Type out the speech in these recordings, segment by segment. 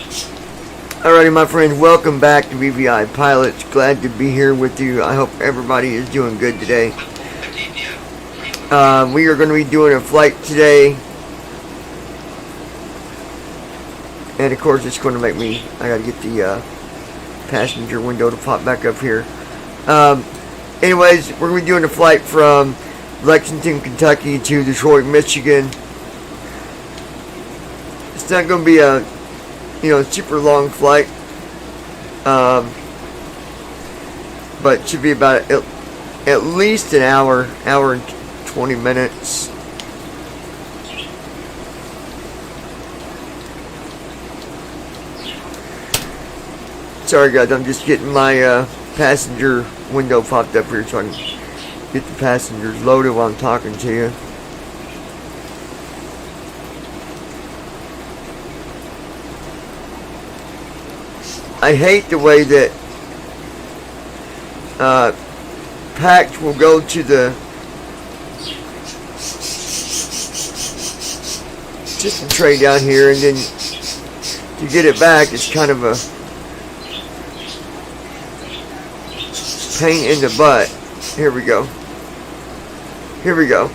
Alrighty, my friends, welcome back to BVI Pilots. Glad to be here with you. I hope everybody is doing good today. We are going to be doing a flight today. And of course, it's going to make me, I got to get the passenger window to pop back up here. Anyways, we're going to be doing a flight from Lexington, Kentucky to Detroit, Michigan. It's not going to be a super long flight, but it should be about at least an hour and 20 minutes. Sorry guys, I'm just getting my passenger window popped up here so I can get the passengers loaded while I'm talking to you. I hate the way that packs will go to the system tray down here, and then to get it back, it's kind of a pain in the butt. Here we go. Here we go.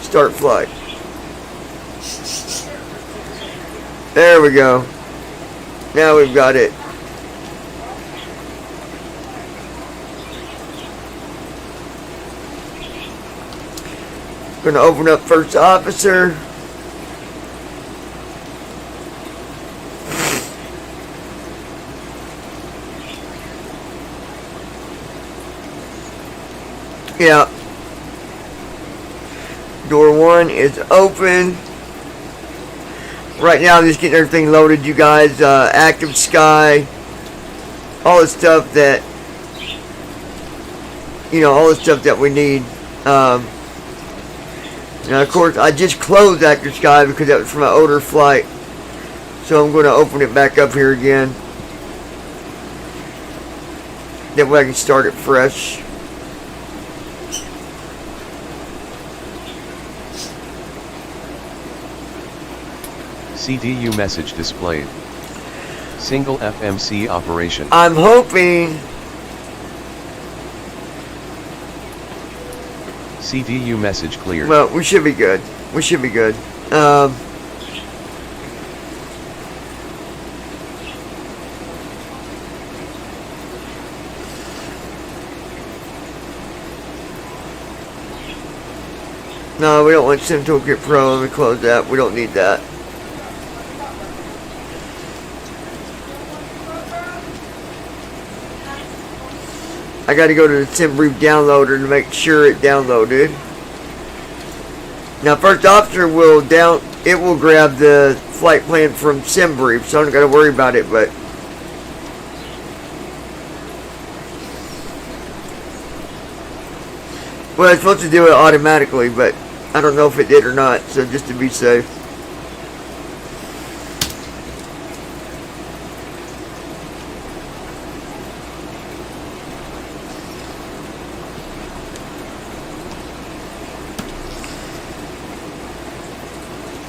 Start flight. There we go. Now we've got it. Going to open up first officer. Yeah. Door 1 is open. Right now I'm just getting everything loaded, you guys. Active Sky, all the stuff that all the stuff that we need. Now of course I just closed Active Sky because that was from an older flight, so I'm going to open it back up here again. That way I can start it fresh. CDU message displayed. Single FMC operation. I'm hoping CDU message cleared. Well, we should be good. We should be good. No, we don't want Sim Toolkit Pro. Let me close that. We don't need that. I got to go to the SimBrief downloader to make sure it downloaded. Now, first officer will grab the flight plan from SimBrief, so I don't got to worry about it. But well, it's supposed to do it automatically, but I don't know if it did or not. So just to be safe.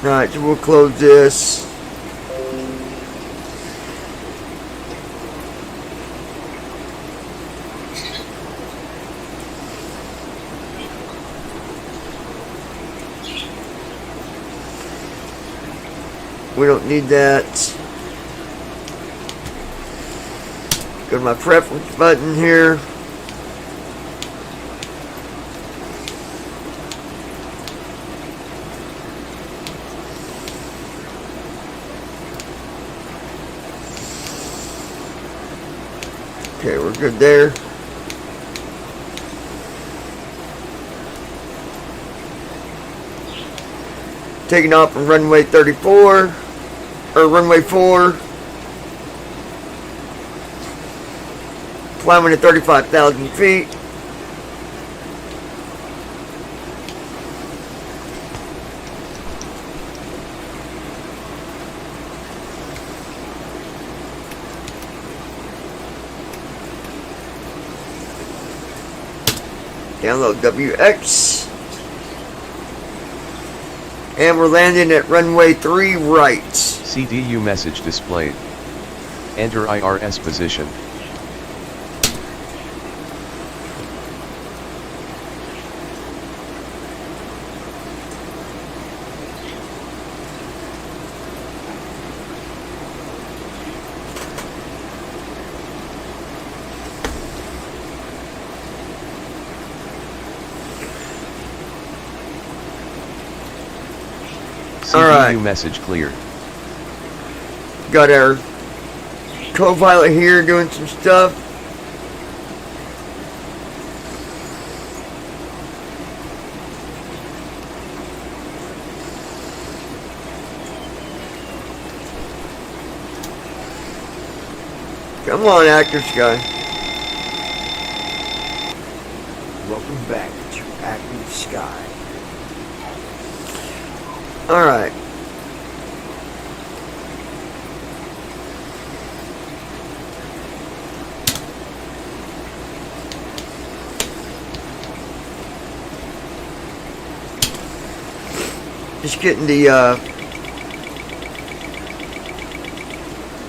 Alright, so we'll close this. We don't need that. Go to my preference button here. Okay, we're good there. Taking off from runway 34, or runway 4. Climbing to 35,000 feet. Download WX. And we're landing at runway 3 right. CDU message displayed. Enter IRS position. CDU Alright. message cleared. Got our co-pilot here doing some stuff. Come on, Active Sky. Welcome back to Active Sky. Alright. Just getting the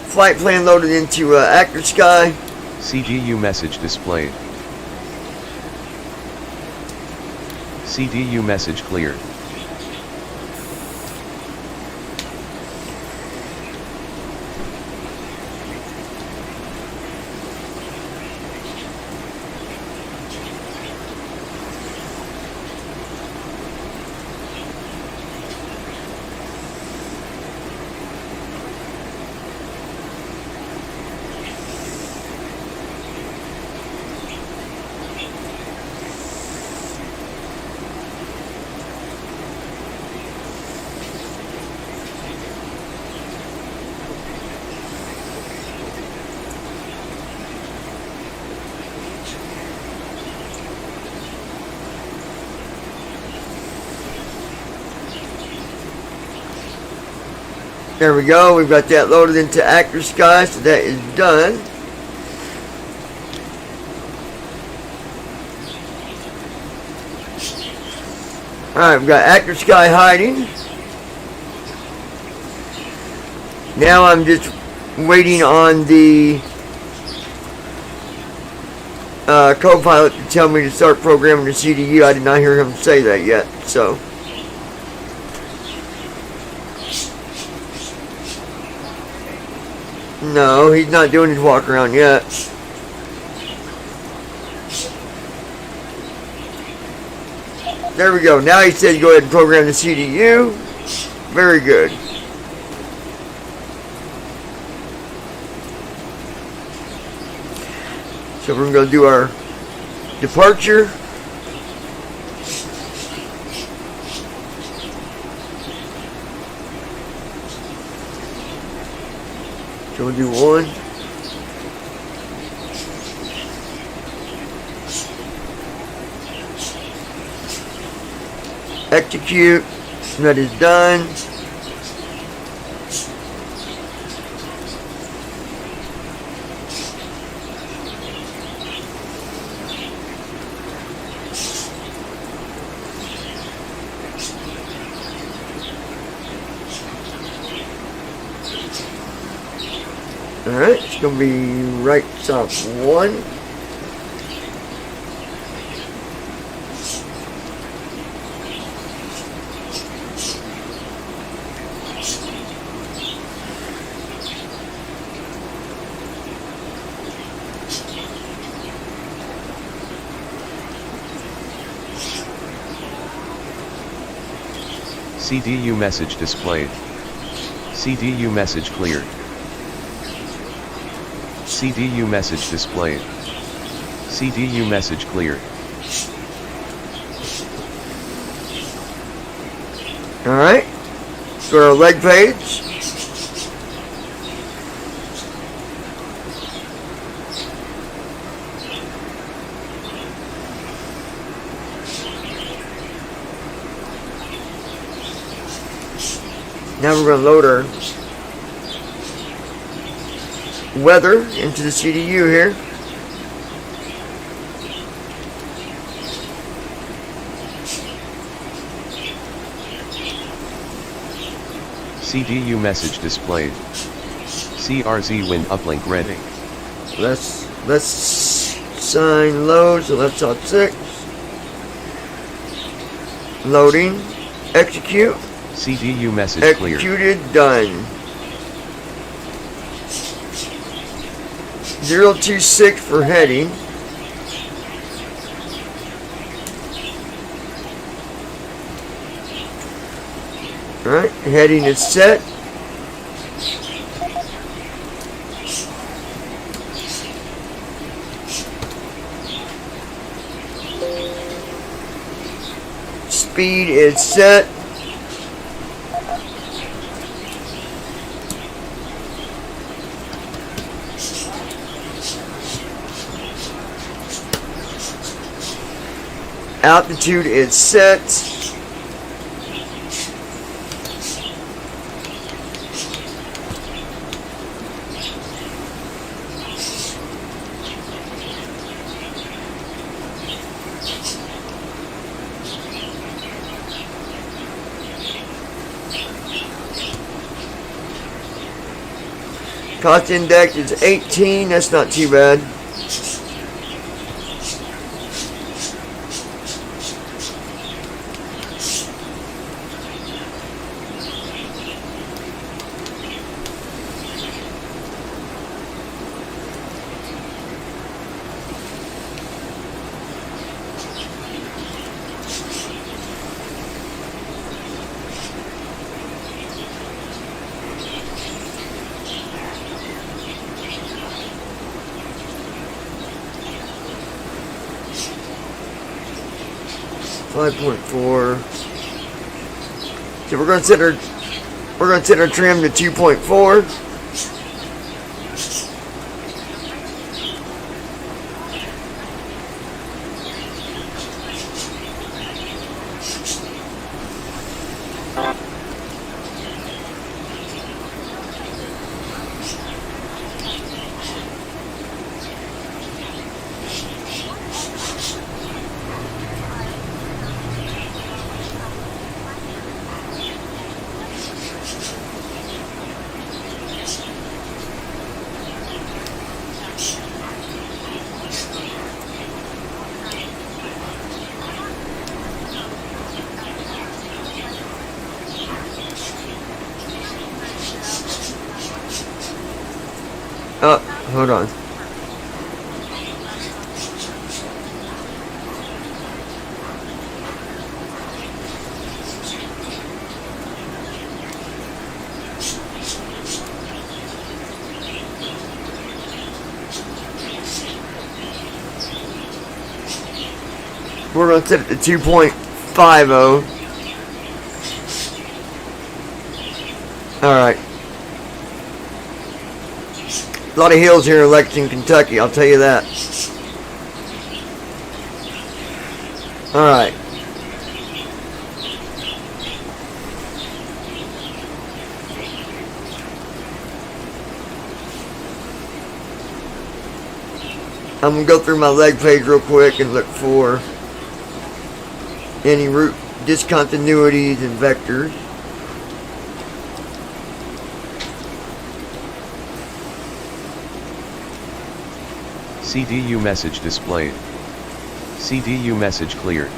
flight plan loaded into Active Sky. CDU message displayed. CDU message cleared. There we go. We've got that loaded into Active Sky, so that is done. Alright, we've got Active Sky hiding. Now I'm just waiting on the co-pilot to tell me to start programming the CDU. I did not hear him say that yet, so. No, he's not doing his walk around yet. There we go. Now he said go ahead and program the CDU. Very good. So we're going to do our departure. So we'll do 1. Execute. That is done. Alright, it's going to be right stop 1. CDU message displayed. CDU message cleared. CDU message displayed. CDU message cleared. Alright, go to our leg page. Now we're going to load our weather into the CDU here. CDU message displayed. CRZ win uplink ready. Let's sign load, so let's talk 6. Loading. Execute. CDU message cleared. Executed. Done. 026 for heading. Alright, heading is set. Speed is set. Altitude is set. Cost index is 18. That's not too bad. .4. So we're gonna set our trim to 2.4. Oh, hold on. We're going to set it to 2.50. Alright. A lot of hills here in Lexington, Kentucky, I'll tell you that. Alright. I'm going to go through my leg page real quick and look for any route discontinuities and vectors. CDU message displayed. CDU message cleared.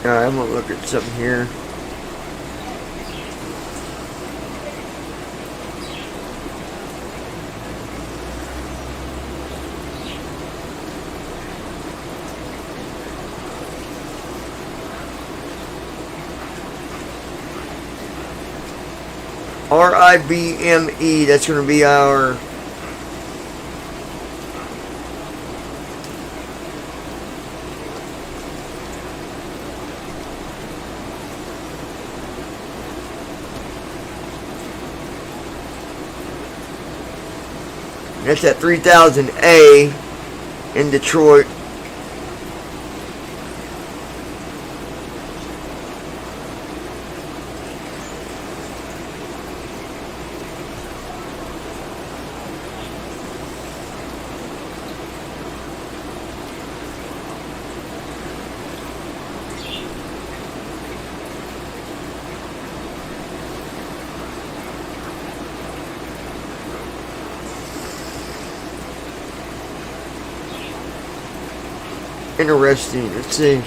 Alright, I'm gonna look at something here. RIBME. That's going to be our that's at 3000A in Detroit. Interesting. Let's see.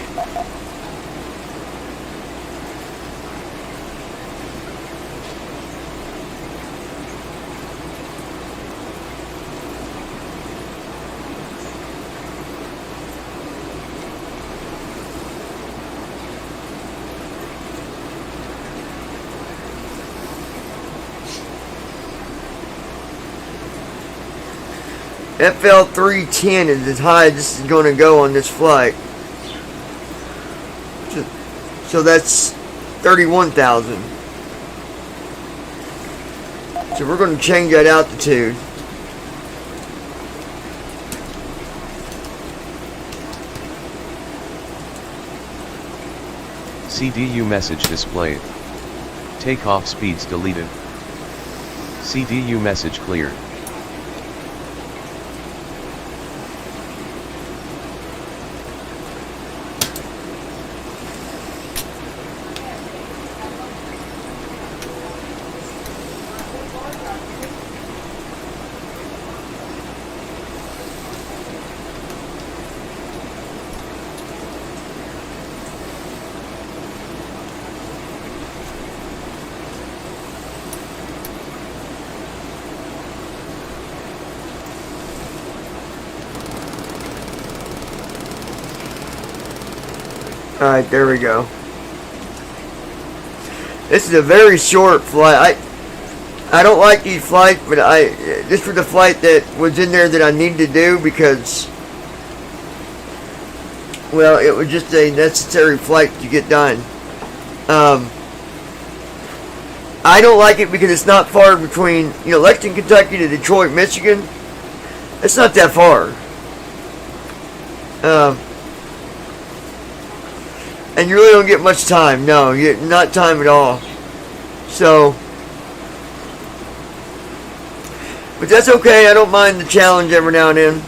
FL 310 is as high as this is going to go on this flight. So that's 31,000. So we're going to change that altitude. CDU message displayed. Takeoff speeds deleted. CDU message cleared. Alright, there we go. This is a very short flight. I don't like these flights, but this was the flight that was in there that I needed to do because, well, it was just a necessary flight to get done. I don't like it because it's not far between, Lexington, Kentucky to Detroit, Michigan. It's not that far. And you really don't get much time. No, not time at all. So, but that's okay. I don't mind the challenge every now and then.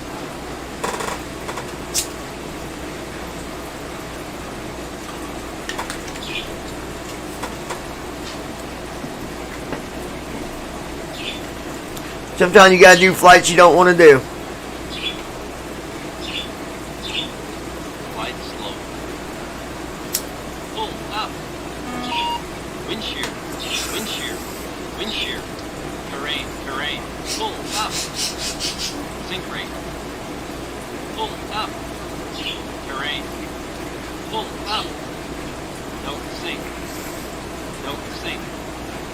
Sometimes you gotta do flights you don't want to do. Flight slow. Pull up. Wind shear. Wind shear. Wind shear. Terrain. Terrain. Pull up. Sink rate. Pull up. Terrain. Pull up. Don't sink. Don't sink.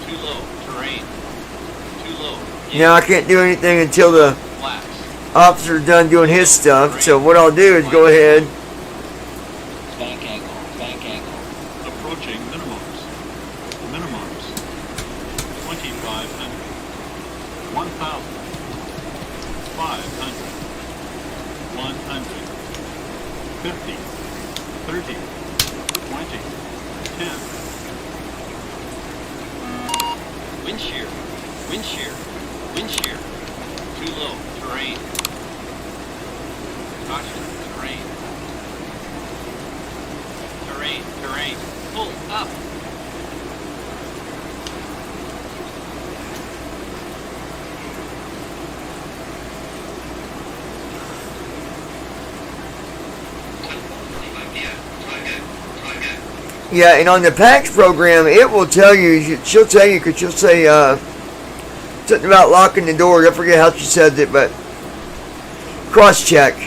Too low. Terrain. Too low. Now I can't do anything until the officer's done doing his stuff. So what I'll do is go ahead. Bank angle. Bank angle. Approaching minimums. Minimums. 2,500. 1,000. 500. 100. 50. 30. 20. 10. Wind shear. Wind shear. Wind shear. Too low. Terrain. Caution. Terrain. Terrain. Terrain. Pull up. Yeah, and on the PAX program, it will tell you. She'll tell you because she'll say something about locking the door. I forget how she says it, but cross-check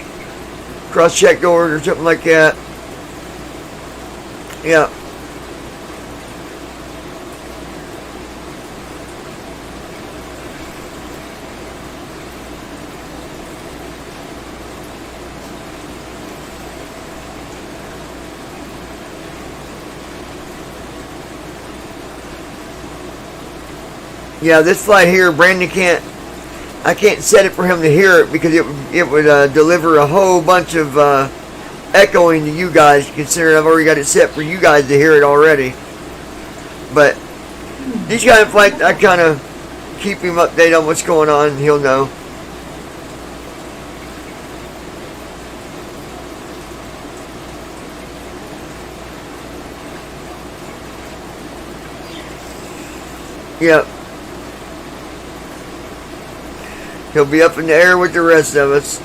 doors or something like that. Yeah. Yeah, this flight here, Brandon can't. I can't set it for him to hear it because it would deliver a whole bunch of echoing to you guys. Considering I've already got it set for you guys to hear it already. But these kind of flights, I kind of keep him updated on what's going on. And he'll know. Yep. He'll be up in the air with the rest of us.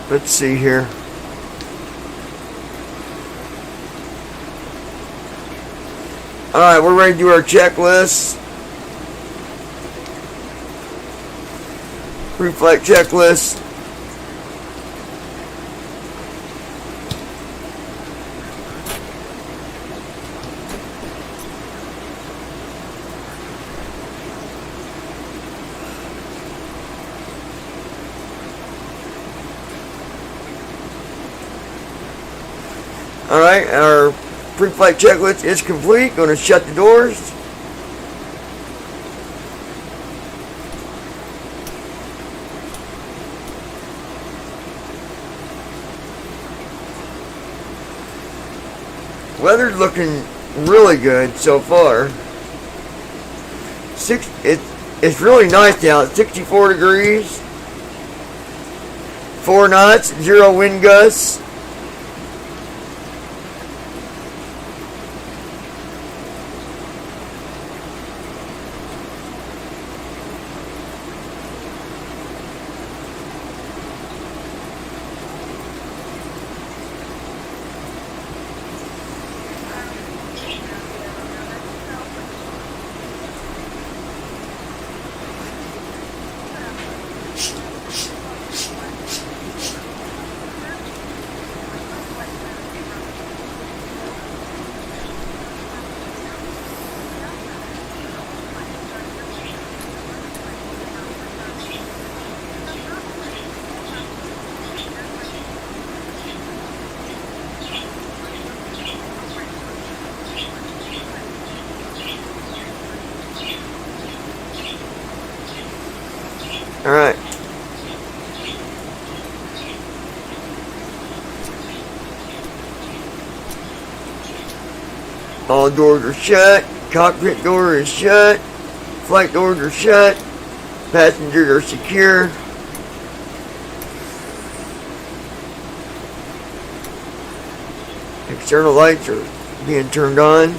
Let's see here. Alright, we're ready to do our checklist. Pre-flight checklist. Alright, our pre-flight checklist is complete. Going to shut the doors. Weather's looking really good so far. It's really nice out. 64 degrees. 4 knots. 0 wind gusts. Alright. All doors are shut. Cockpit door is shut. Flight doors are shut. Passengers are secure. External lights are being turned on.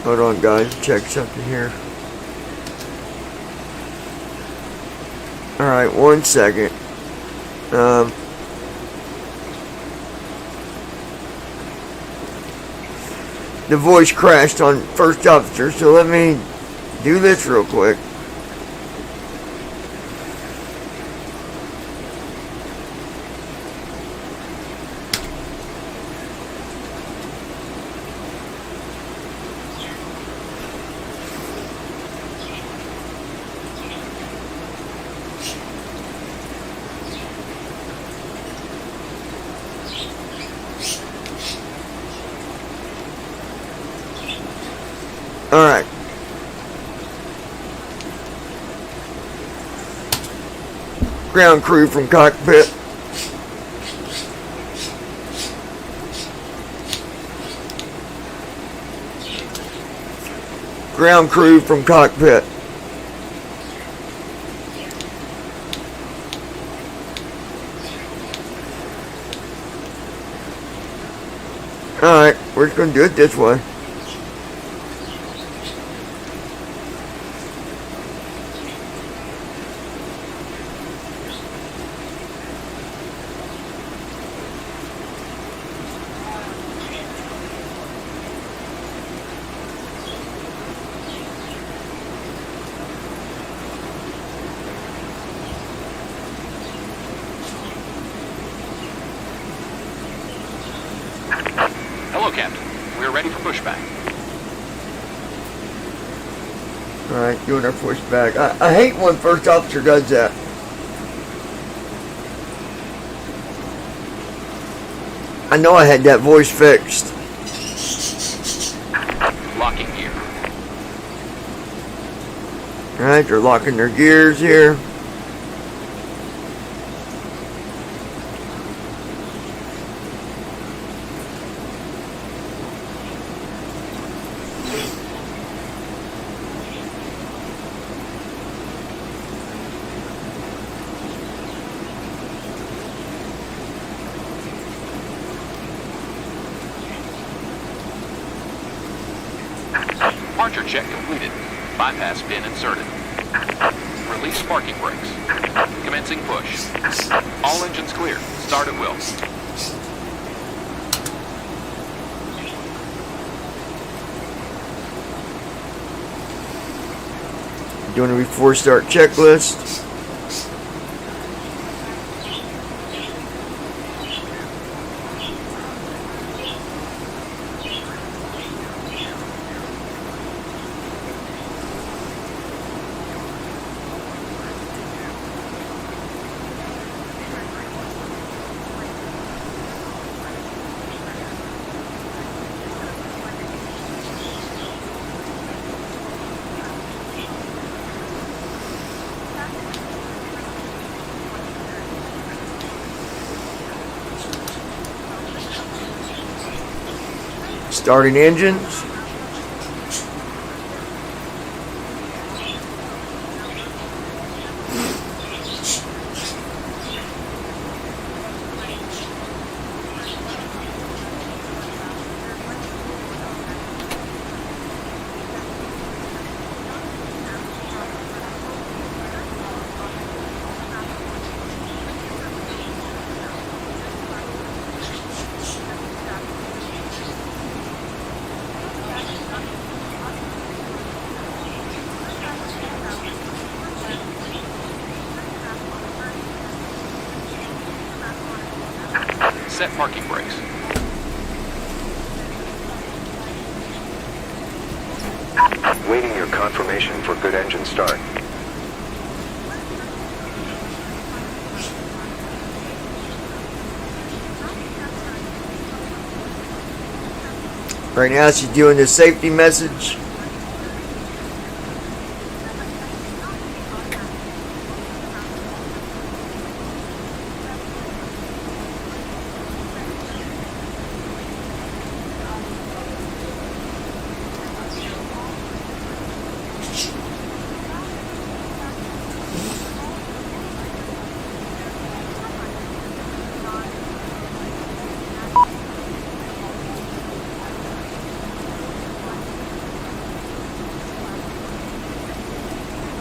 Hold on, guys. Check something here. Alright, 1 second. The voice crashed on first officer, so let me do this real quick. Alright. Ground crew from cockpit. Ground crew from cockpit. Alright, we're just going to do it this way. Alright, doing our pushback. I hate when first officer does that. I know I had that voice fixed. Locking gear. Alright, they're locking their gears here. Departure check completed. Bypass pin inserted. Release parking brakes. Commencing push. All engines clear. Start at will. Doing a before start checklist. Starting engines. Set parking brakes. Waiting your confirmation for good engine start. Right now she's doing the safety message.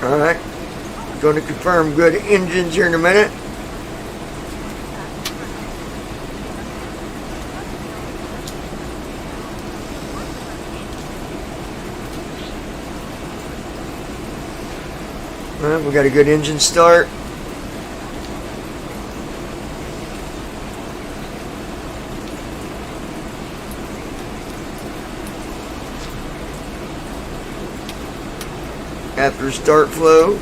Alright, going to confirm good engines here in a minute. Alright, we got a good engine start. After start flow.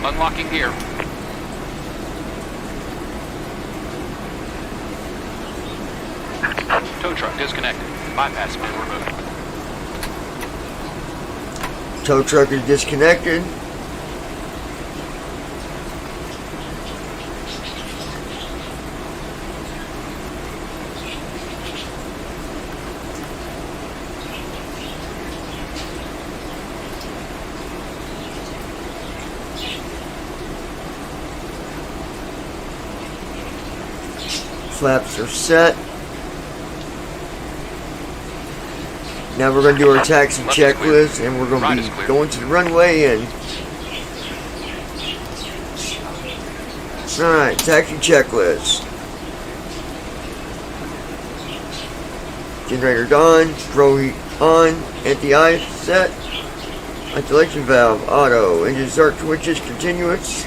Unlocking gear. Tow truck disconnected. Bypass pin removed. Tow truck is disconnected. Flaps are set. Now we're going to do our taxi checklist and we're going to be going to the runway and alright, taxi checklist. Generator on, throw heat on, anti-ice set, ventilation valve auto, engine start switches continuous.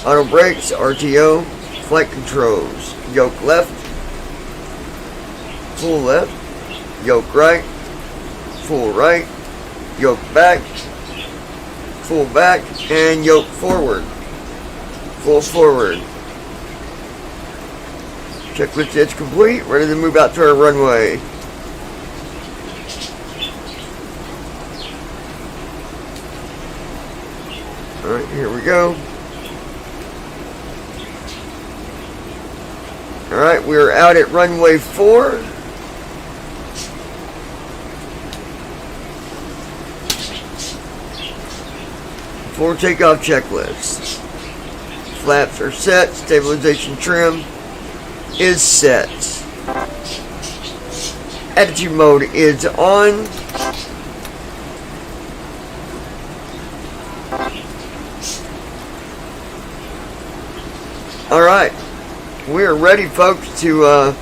Auto brakes, RTO, flight controls. Yoke left, full left, yoke right, full right, yoke back, full back, and yoke forward, full forward. Checklist is complete, ready to move out to our runway. Alright, here we go. Alright, we are out at runway 4. Full takeoff checklist. Flaps are set. Stabilization trim is set. Attitude mode is on. Alright. We are ready, folks, to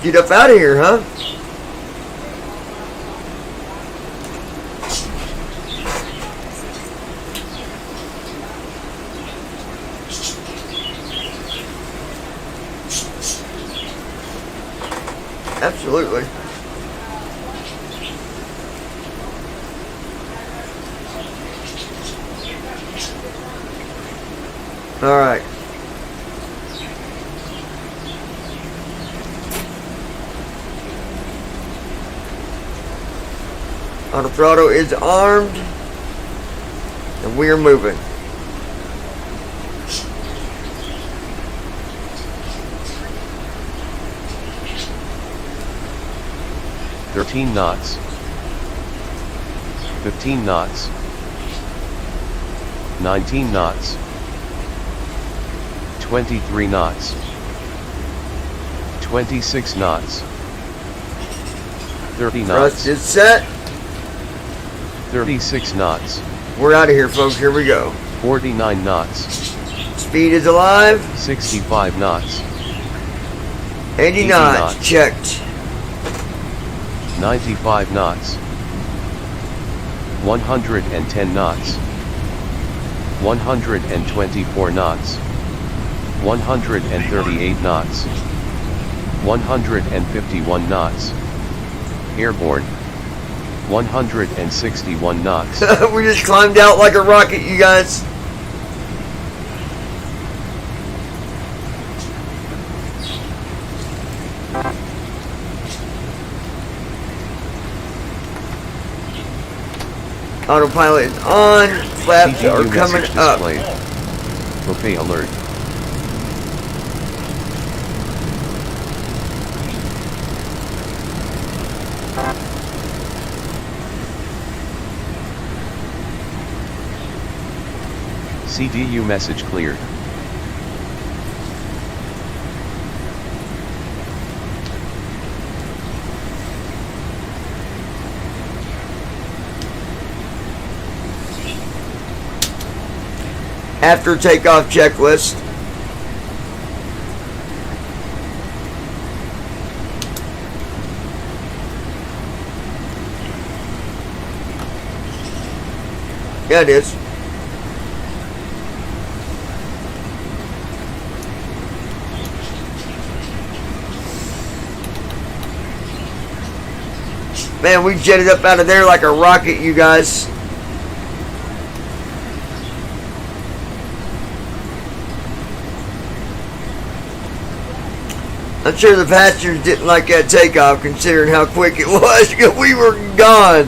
get up out of here, huh? Absolutely. All right. Auto throttle is armed, and we are moving. "13 knots, 15 knots, 19 knots, 23 knots, 26 knots, 30 knots, Thrust is set. 36 knots, We're out of here, folks. Here we go. 49 knots, Speed is alive. 65 knots, 80 knots. knots. Checked. 95 knots, 110 knots, 124 knots, 138 knots, 151 knots, airborne, 161 knots. We just climbed out like a rocket, you guys. Autopilot is on. Flaps CGU are coming message up. displayed. Okay alert. CDU message cleared. After takeoff checklist. Yeah, it is. Man, we jetted up out of there like a rocket, you guys. I'm sure the passengers didn't like that takeoff, considering how quick it was, because we were gone.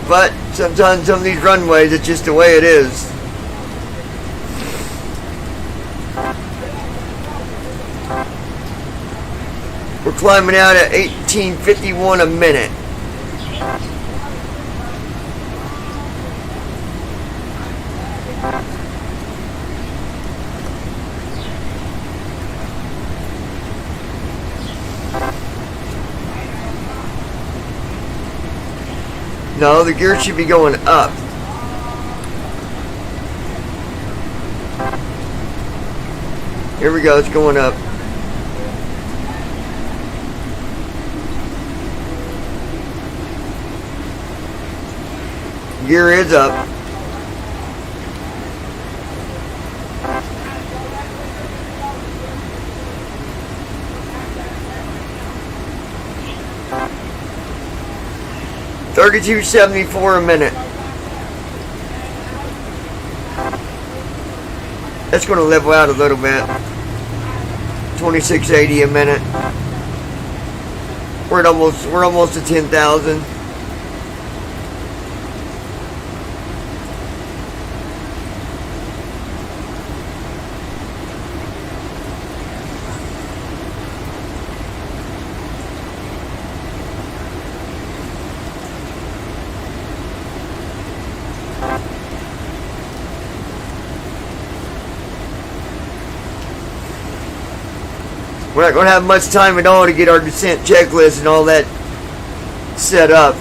But sometimes some of these runways, it's just the way it is. We're climbing out at 1851 a minute. No, the gear should be going up. Here we go, it's going up. Gear is up. $32.74 a minute. That's going to level out a little bit. $26.80 a minute. We're almost to 10,000. We're not going to have much time at all to get our descent checklist and all that set up.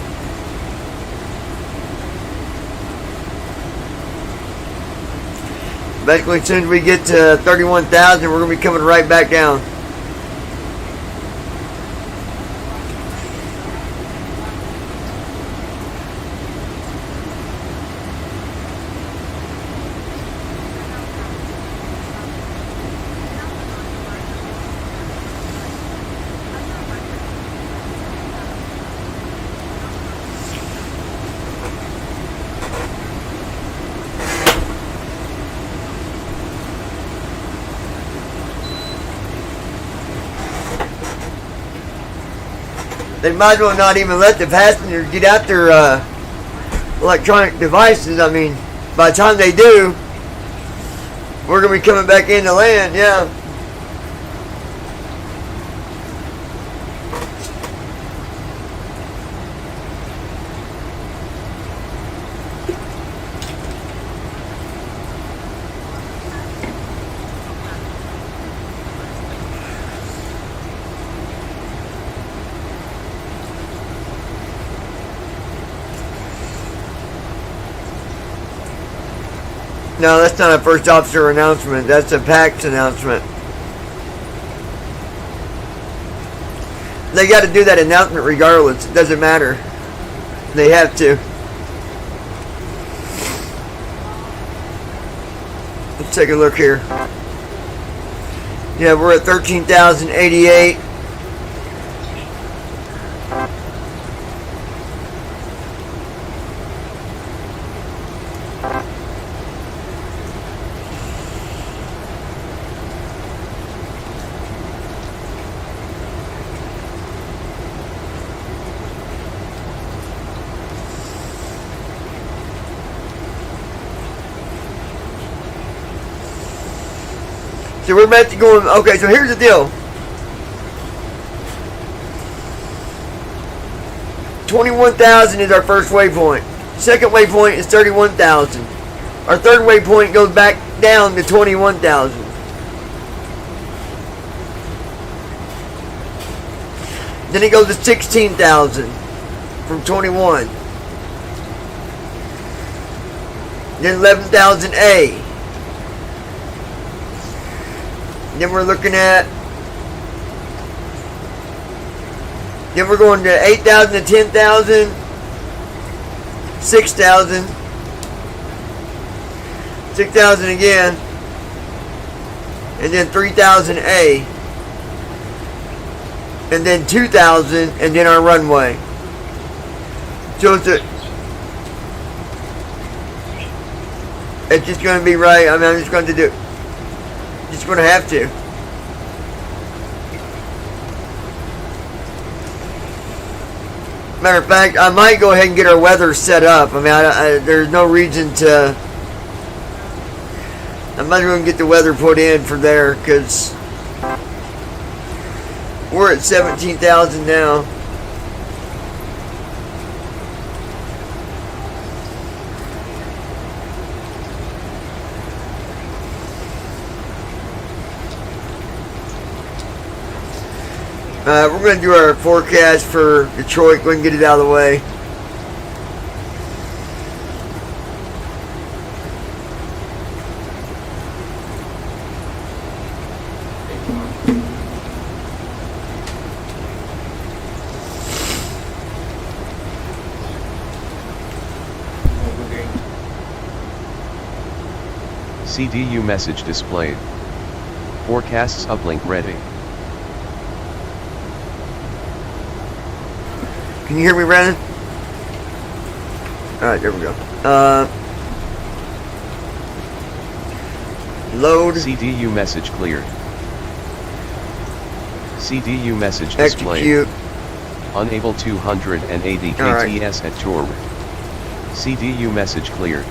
Basically, as soon as we get to 31,000, we're going to be coming right back down. They might as well not even let the passengers get out their electronic devices. I mean, by the time they do, we're going to be coming back into land, yeah. No, that's not a first officer announcement. That's a PAX announcement. They got to do that announcement regardless. It doesn't matter. They have to. Let's take a look here. Yeah, we're at 13,088. So we're about to go. Okay, so here's the deal. 21,000 is our first waypoint. Second waypoint is 31,000. Our third waypoint goes back down to 21,000. Then it goes to 16,000 from 21. Then 11,000A. Then we're looking at, then we're going to 8,000 to 10,000, 6,000, 6,000 again, and then 3,000A, and then 2,000, and then our runway. So it's just going to be right. I mean, I'm just going to do. Just going to have to. Matter of fact, I might go ahead and get our weather set up. I mean, there's no reason to. I might as well get the weather put in for there because we're at 17,000 now. We're going to do our forecast for Detroit. Go ahead and get it out of the way. CDU message displayed. Forecasts uplink ready. Can you hear me, Brandon? Alright, there we go. Load. CDU message cleared. CDU message displayed. Execute. Unable 280 KTS at Tour. CDU message cleared.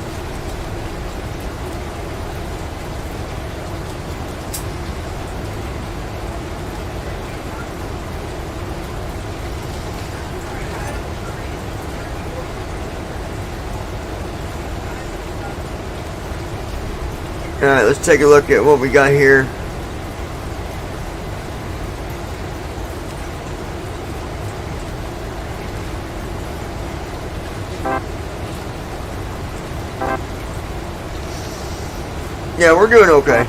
Alright, let's take a look at what we got here. Yeah, we're doing okay.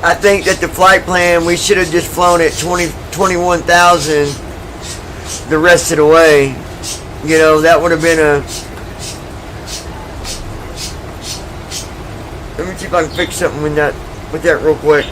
I think that the flight plan, we should have just flown at 21,000 the rest of the way. You know, that would have been a... Let me see if I can fix something with that real quick.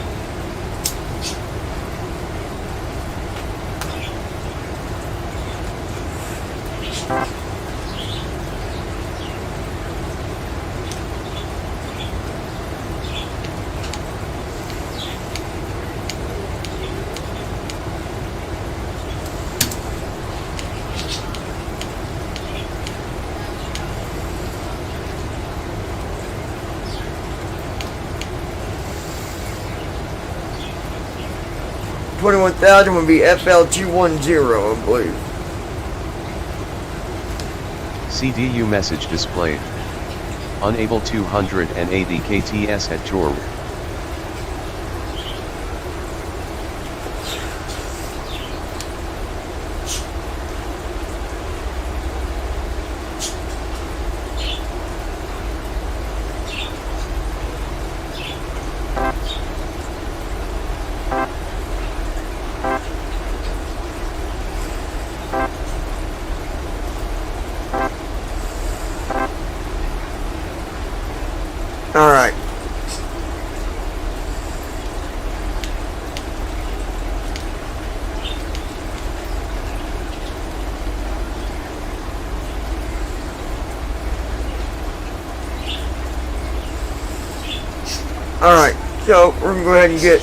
$21,000 would be FL210, I believe. CDU message displayed. Unable 280 KTS at Tour. Alright. Alright, so we're going to go ahead and get...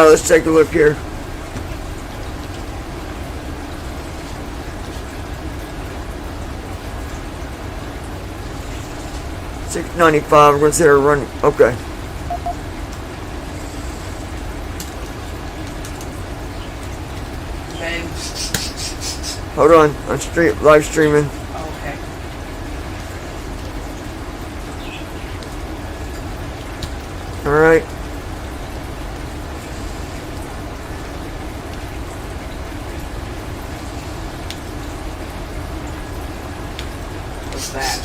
let's take a look here. $695. We're going to set our running. Okay. Okay. Hold on. I'm live streaming. Okay. All right. What's that?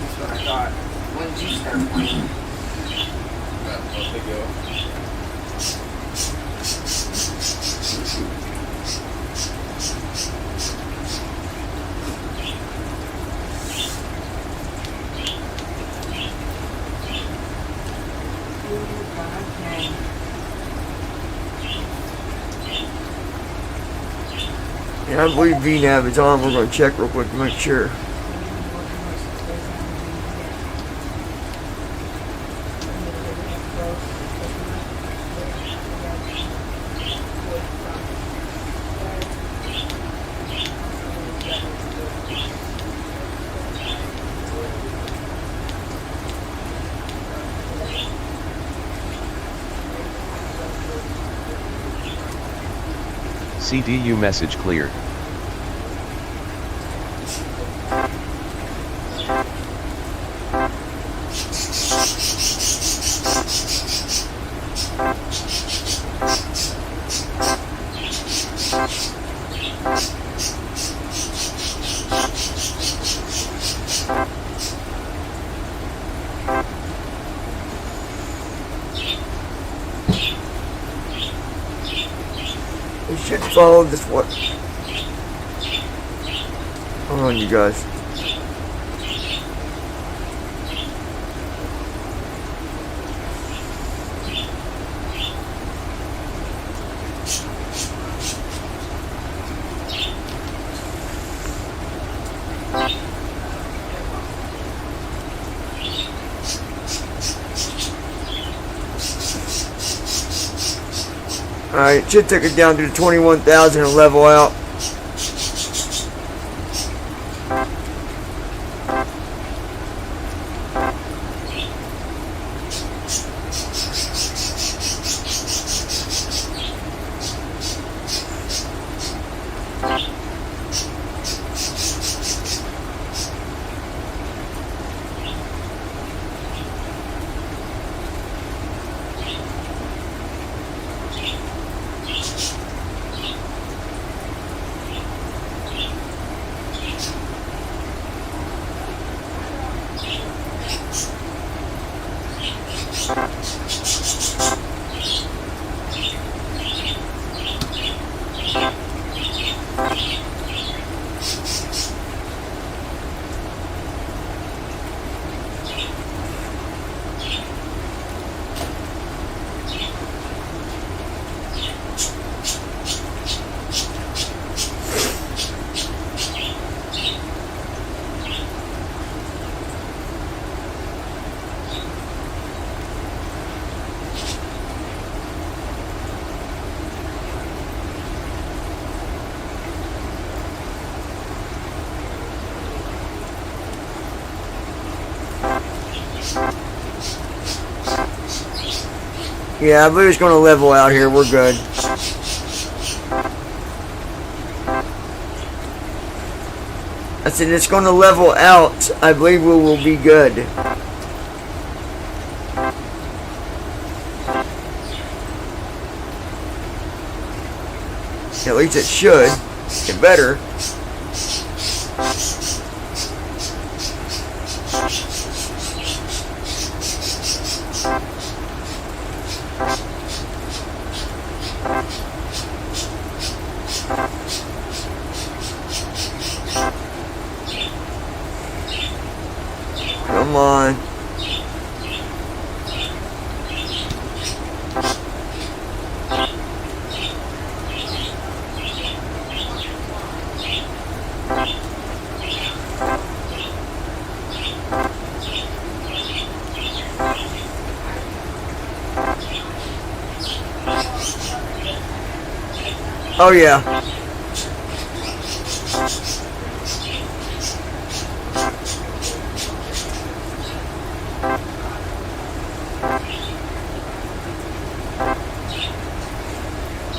That's what I thought. When did you start playing? About a month ago. Okay. And I believe VNAV is on. We're going to check real quick to make sure. CDU message cleared. We should follow this one. Hold on, you guys. Alright, should take it down to the 21,000 and level out. Yeah, I believe it's going to level out here. We're good. I said it's going to level out. I believe we will be good. At least it should. Get better. Come on. Oh yeah.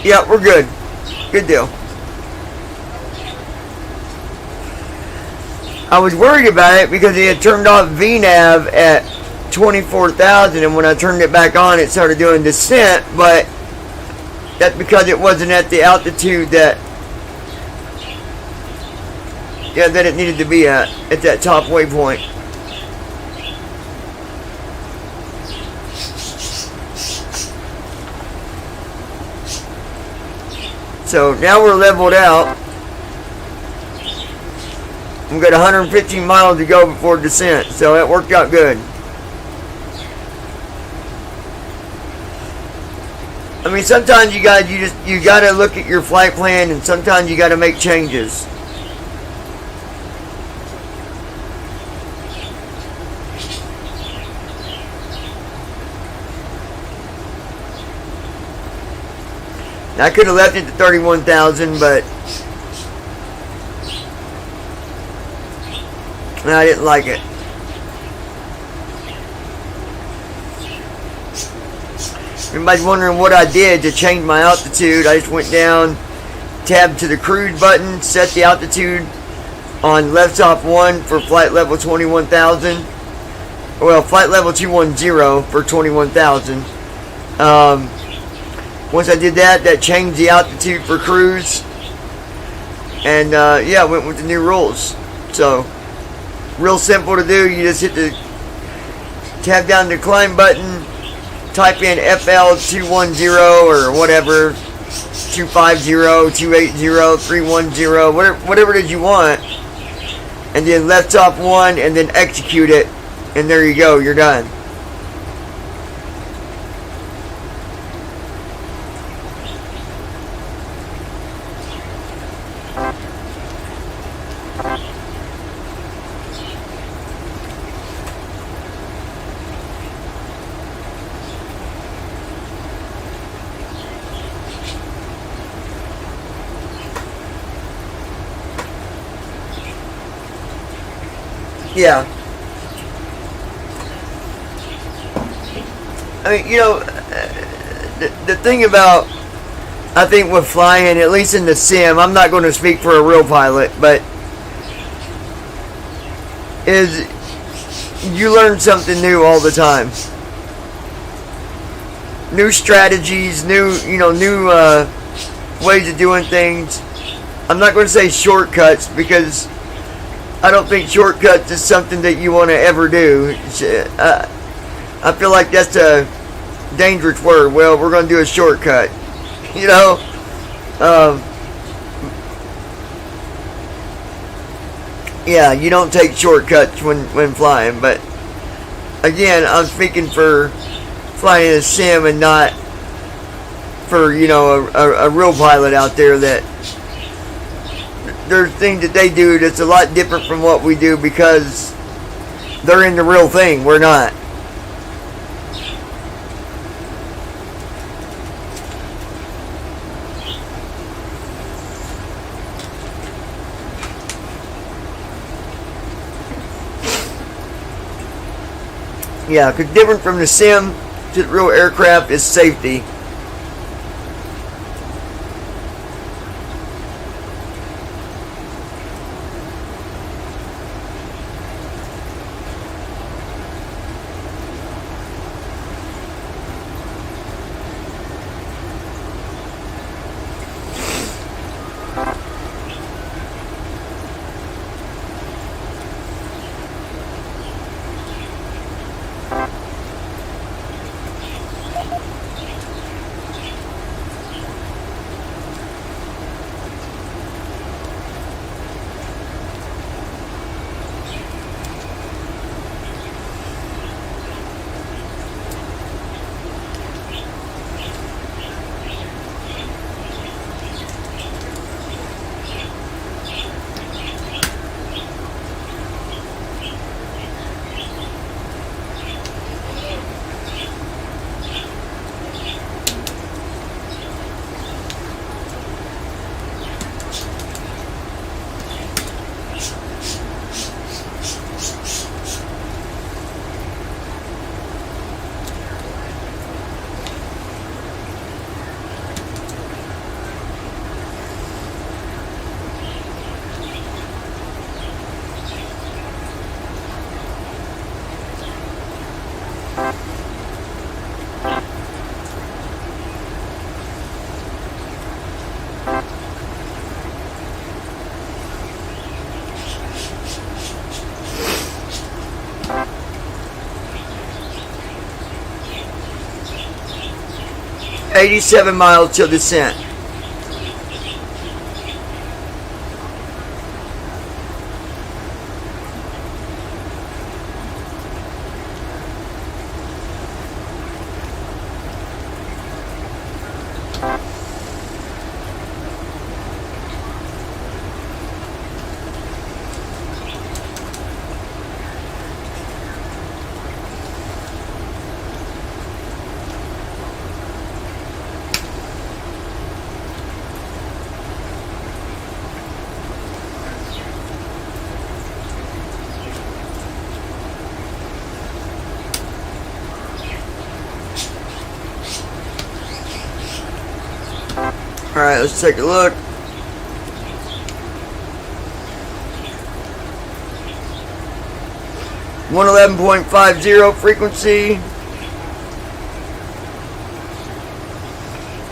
Yeah, we're good. Good deal. I was worried about it because it had turned off VNAV at 24,000, and when I turned it back on, it started doing descent, but that's because it wasn't at the altitude that it needed to be at that top waypoint. So now we're leveled out. We've got 115 miles to go before descent, so that worked out good. I mean, sometimes you gotta look at your flight plan, and sometimes you gotta make changes. I could have left it to 31,000, but I didn't like it. Everybody's wondering what I did to change my altitude. I just went down, tabbed to the cruise button, set the altitude on left top 1 for flight level 21,000. Well, flight level 210 for 21,000. Once I did that, that changed the altitude for cruise. And yeah, I went with the new rules. So, real simple to do. You just hit the tab down the climb button, type in FL210 or whatever, 250, 280, 310, whatever it is you want. And then left top 1 and then execute it. And there you go, you're done. Yeah. I mean, you know, the thing about, I think with flying, at least in the sim, I'm not going to speak for a real pilot, but is you learn something new all the time. New strategies, new ways of doing things. I'm not going to say shortcuts, because I don't think shortcuts is something that you want to ever do. I feel like that's a dangerous word. Well, we're going to do a shortcut. You know? Yeah, you don't take shortcuts when flying. But, again, I'm speaking for flying in a sim and not for, you know, a real pilot out there that there's things that they do that's a lot different from what we do because they're in the real thing. We're not. Yeah, because different from the sim to the real aircraft is safety. $87 miles till descent. Alright, let's take a look. .50 frequency.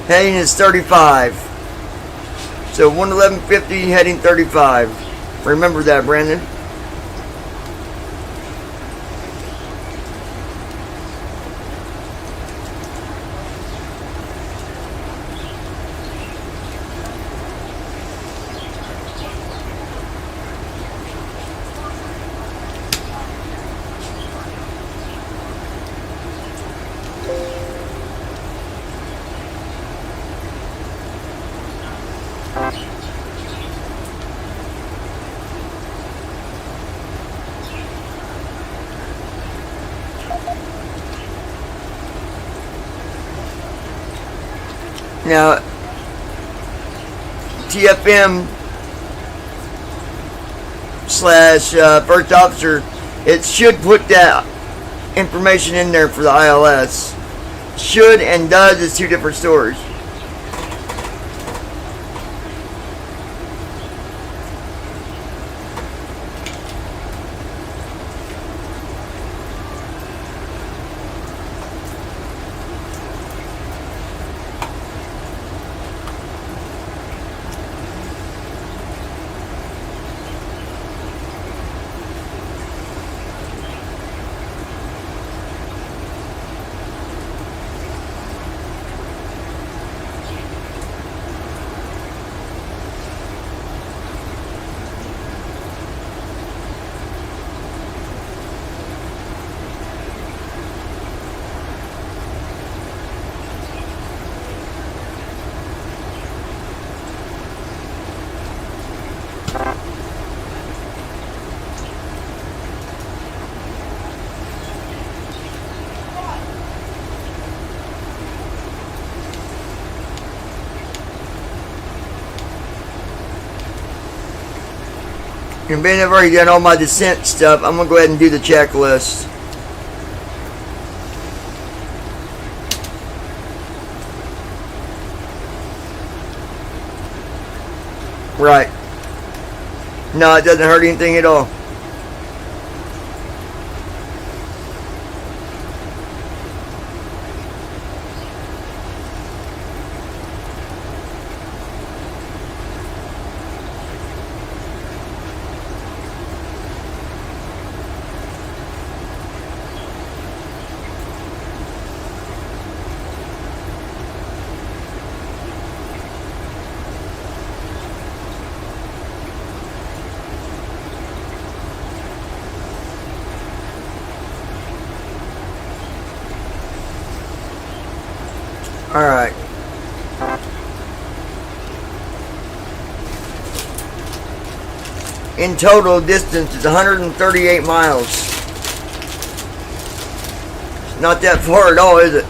Heading is 35. So 111.50 heading 35. Remember that, Brandon. Now, TFM / first officer, it should put that information in there for the ILS. Should and does is two different stories. And being I've already done all my descent stuff, I'm going to go ahead and do the checklist. Right. No, it doesn't hurt anything at all. Alright. In total, distance is 138 miles. It's not that far at all, is it?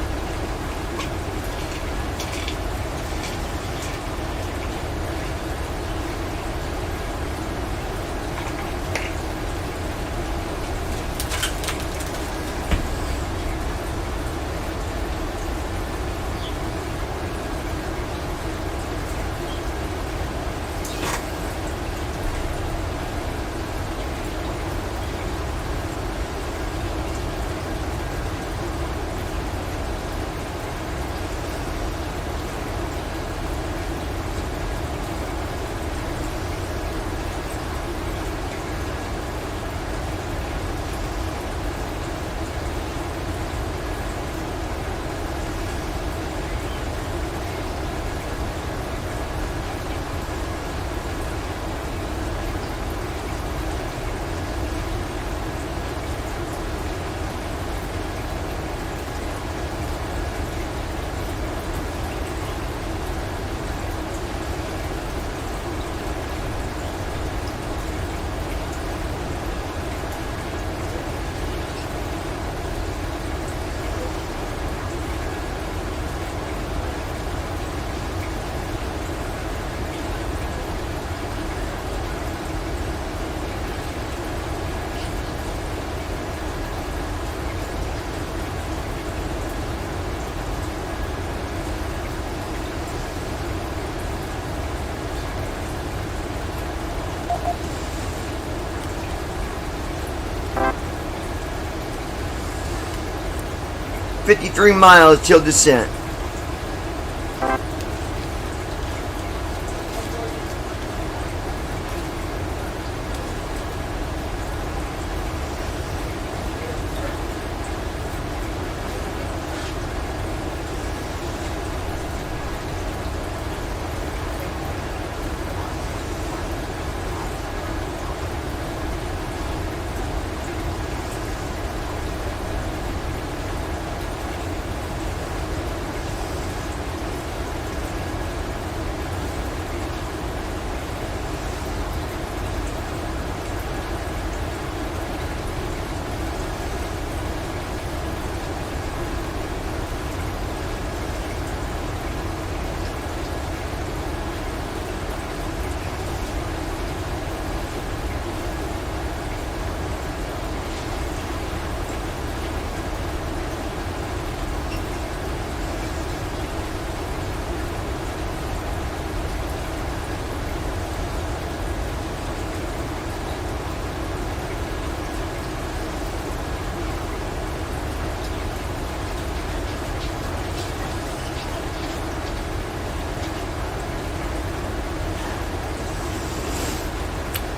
53 miles till descent.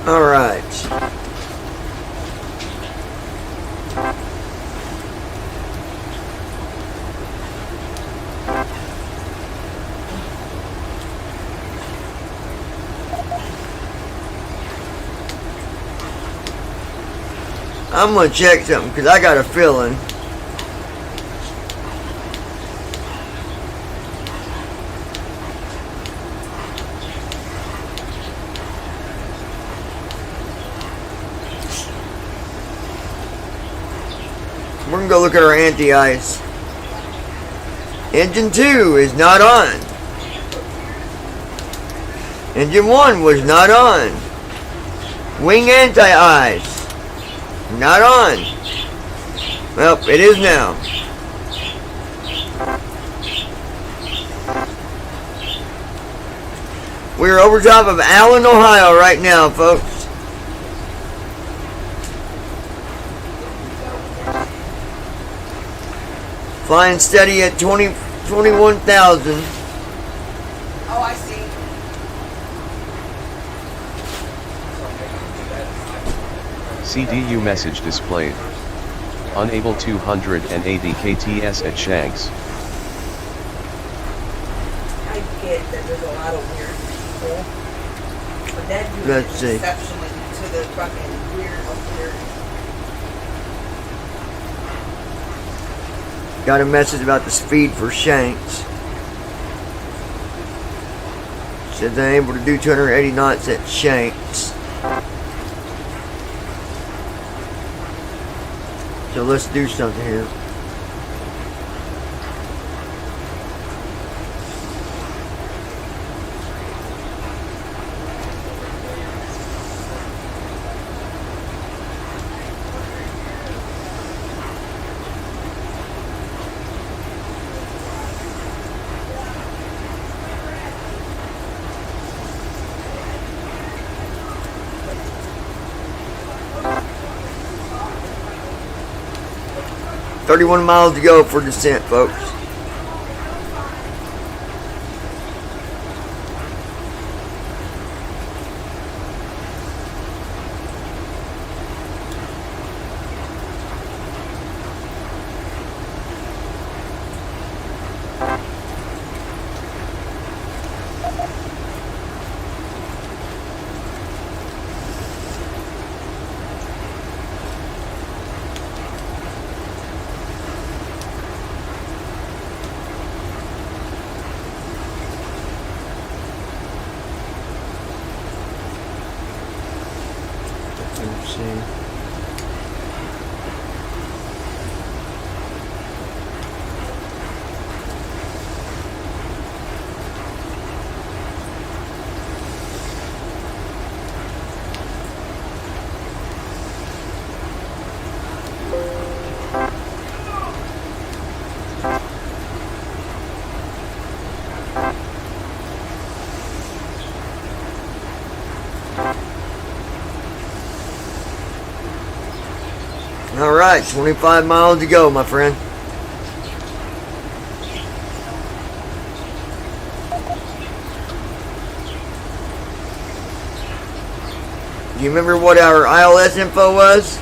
All right. I'm going to check something because I got a feeling. We're going to go look at our anti-ice. Engine 2 is not on. Engine 1 was not on. Wing anti-ice. Not on. Well, it is now. We're over top of Allen, Ohio right now, folks. Flying steady at 21,000. Oh, I see. CDU message displayed. Unable 280 KTS at Shanks. I get that there's a lot of weird people. But that dude Let's is see. exceptionally to the fucking weird of weird. Got a message about the speed for Shanks. Said they're able to do 280 knots at Shanks. So let's do something here. "31 miles to go for descent, folks." Let's see. All right, 25 miles to go, my friend. Do you remember what our ILS info was?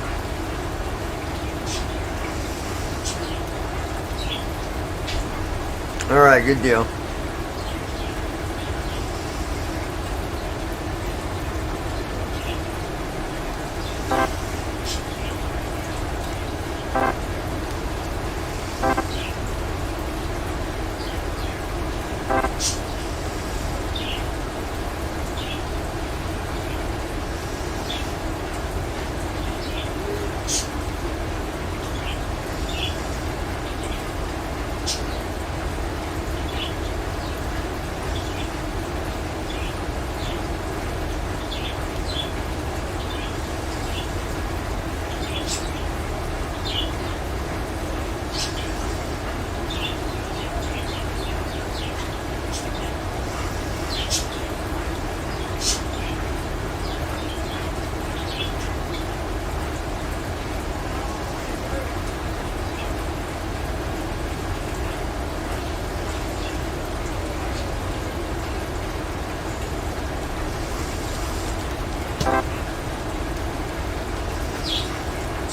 Alright, good deal.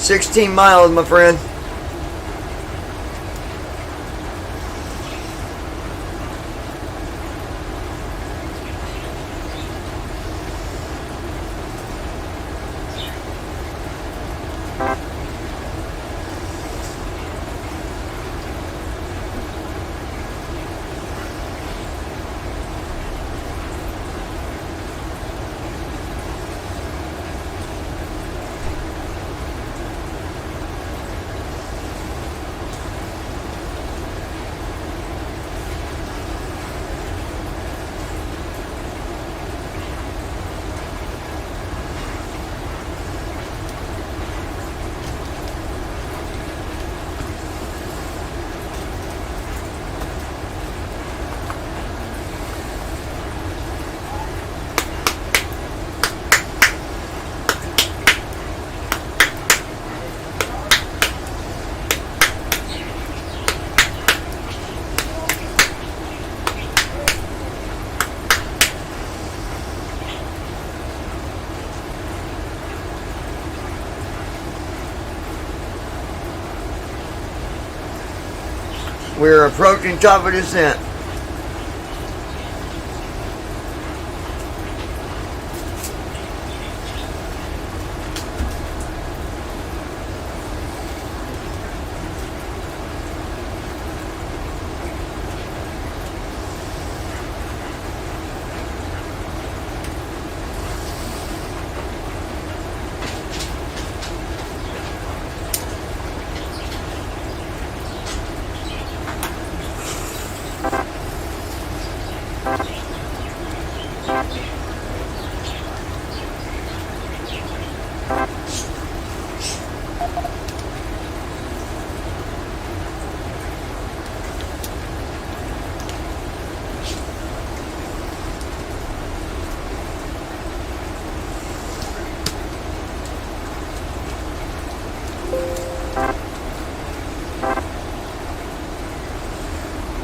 $16 miles, my friend. We're approaching top of descent.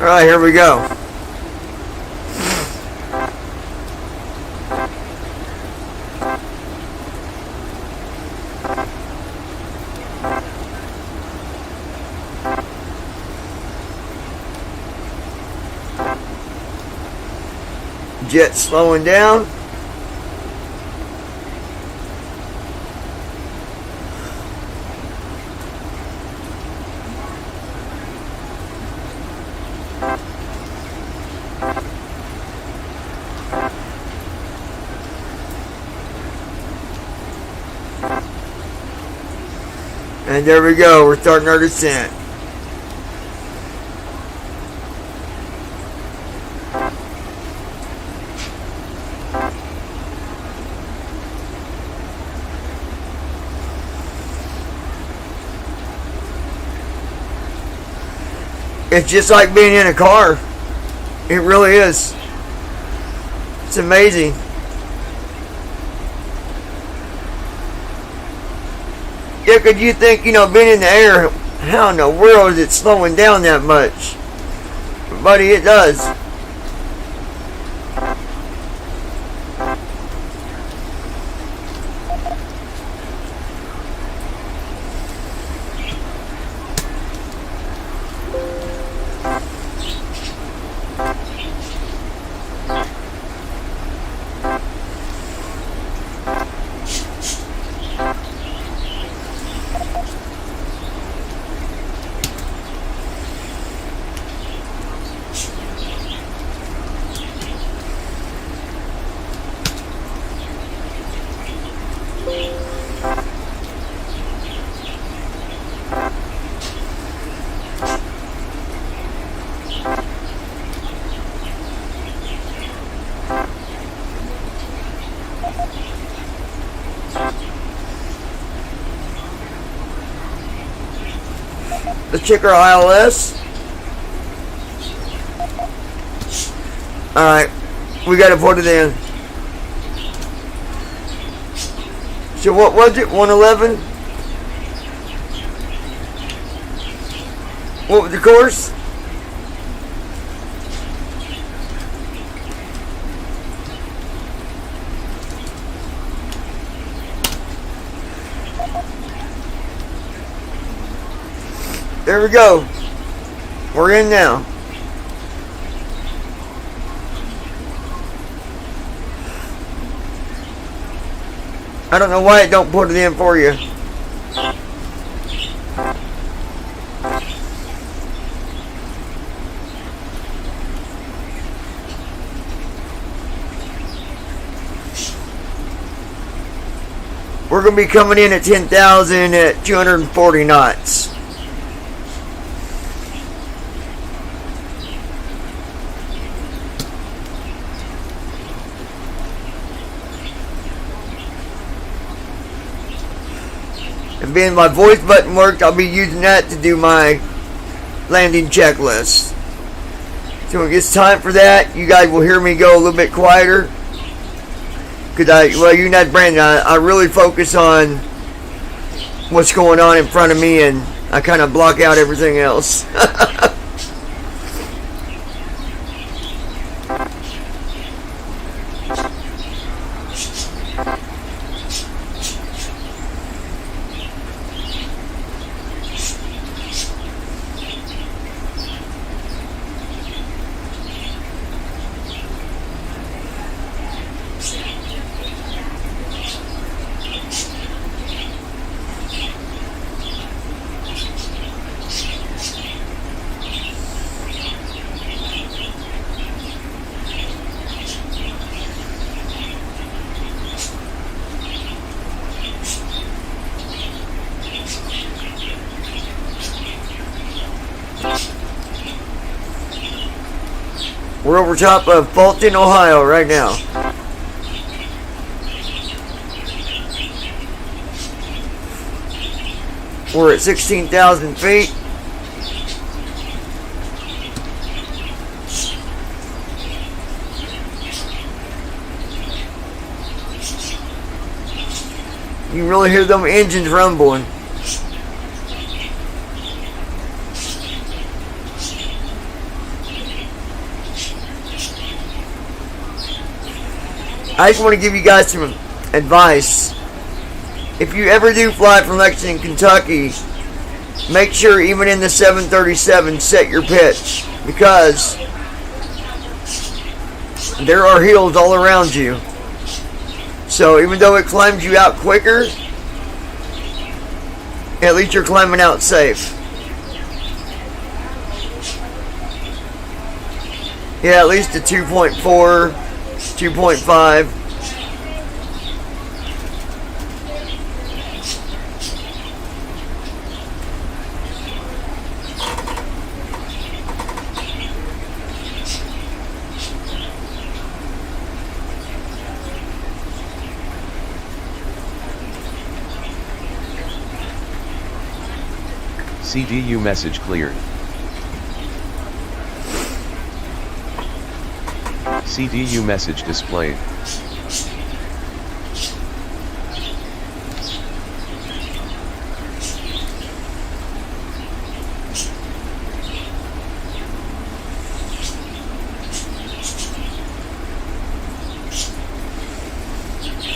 Alright, here we go. Jet slowing down. And there we go, we're starting our descent. It's just like being in a car. It really is. It's amazing. Yeah, could you think, being in the air, how in the world is it slowing down that much? Buddy, it does. Let's check our ILS. Alright, we gotta put it in. So what was it? 111? What was the course? There we go. We're in now. I don't know why it don't put it in for you. We're going to be coming in at 10,000 at 240 knots. And being my voice button worked, I'll be using that to do my landing checklist. So when it gets time for that, you guys will hear me go a little bit quieter. Because you know, Brandon, I really focus on what's going on in front of me, and I kind of block out everything else. We're over top of Fulton, Ohio right now. We're at 16,000 feet. You can really hear them engines rumbling. I just want to give you guys some advice. If you ever do fly from Lexington, Kentucky, make sure even in the 737 set your pitch, because there are hills all around you. So even though it climbs you out quicker, at least you're climbing out safe. Yeah, at least a 2.4, 2.5. CDU message cleared. CDU message displayed.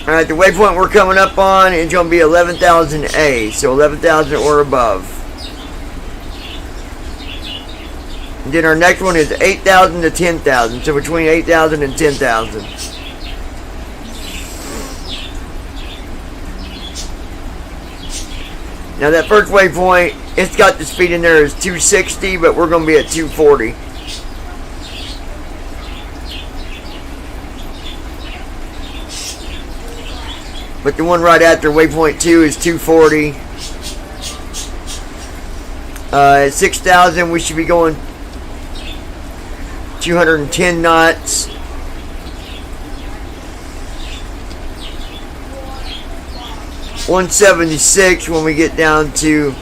Alright, the waypoint we're coming up on is going to be 11,000 A, so 11,000 or above. And then our next one is 8,000 to 10,000, so between 8,000 and 10,000. Now that first waypoint, it's got the speed in there as 260, but we're going to be at 240. But the one right after waypoint 2 is 240. At 6,000, we should be going 210 knots. $176 when we get down to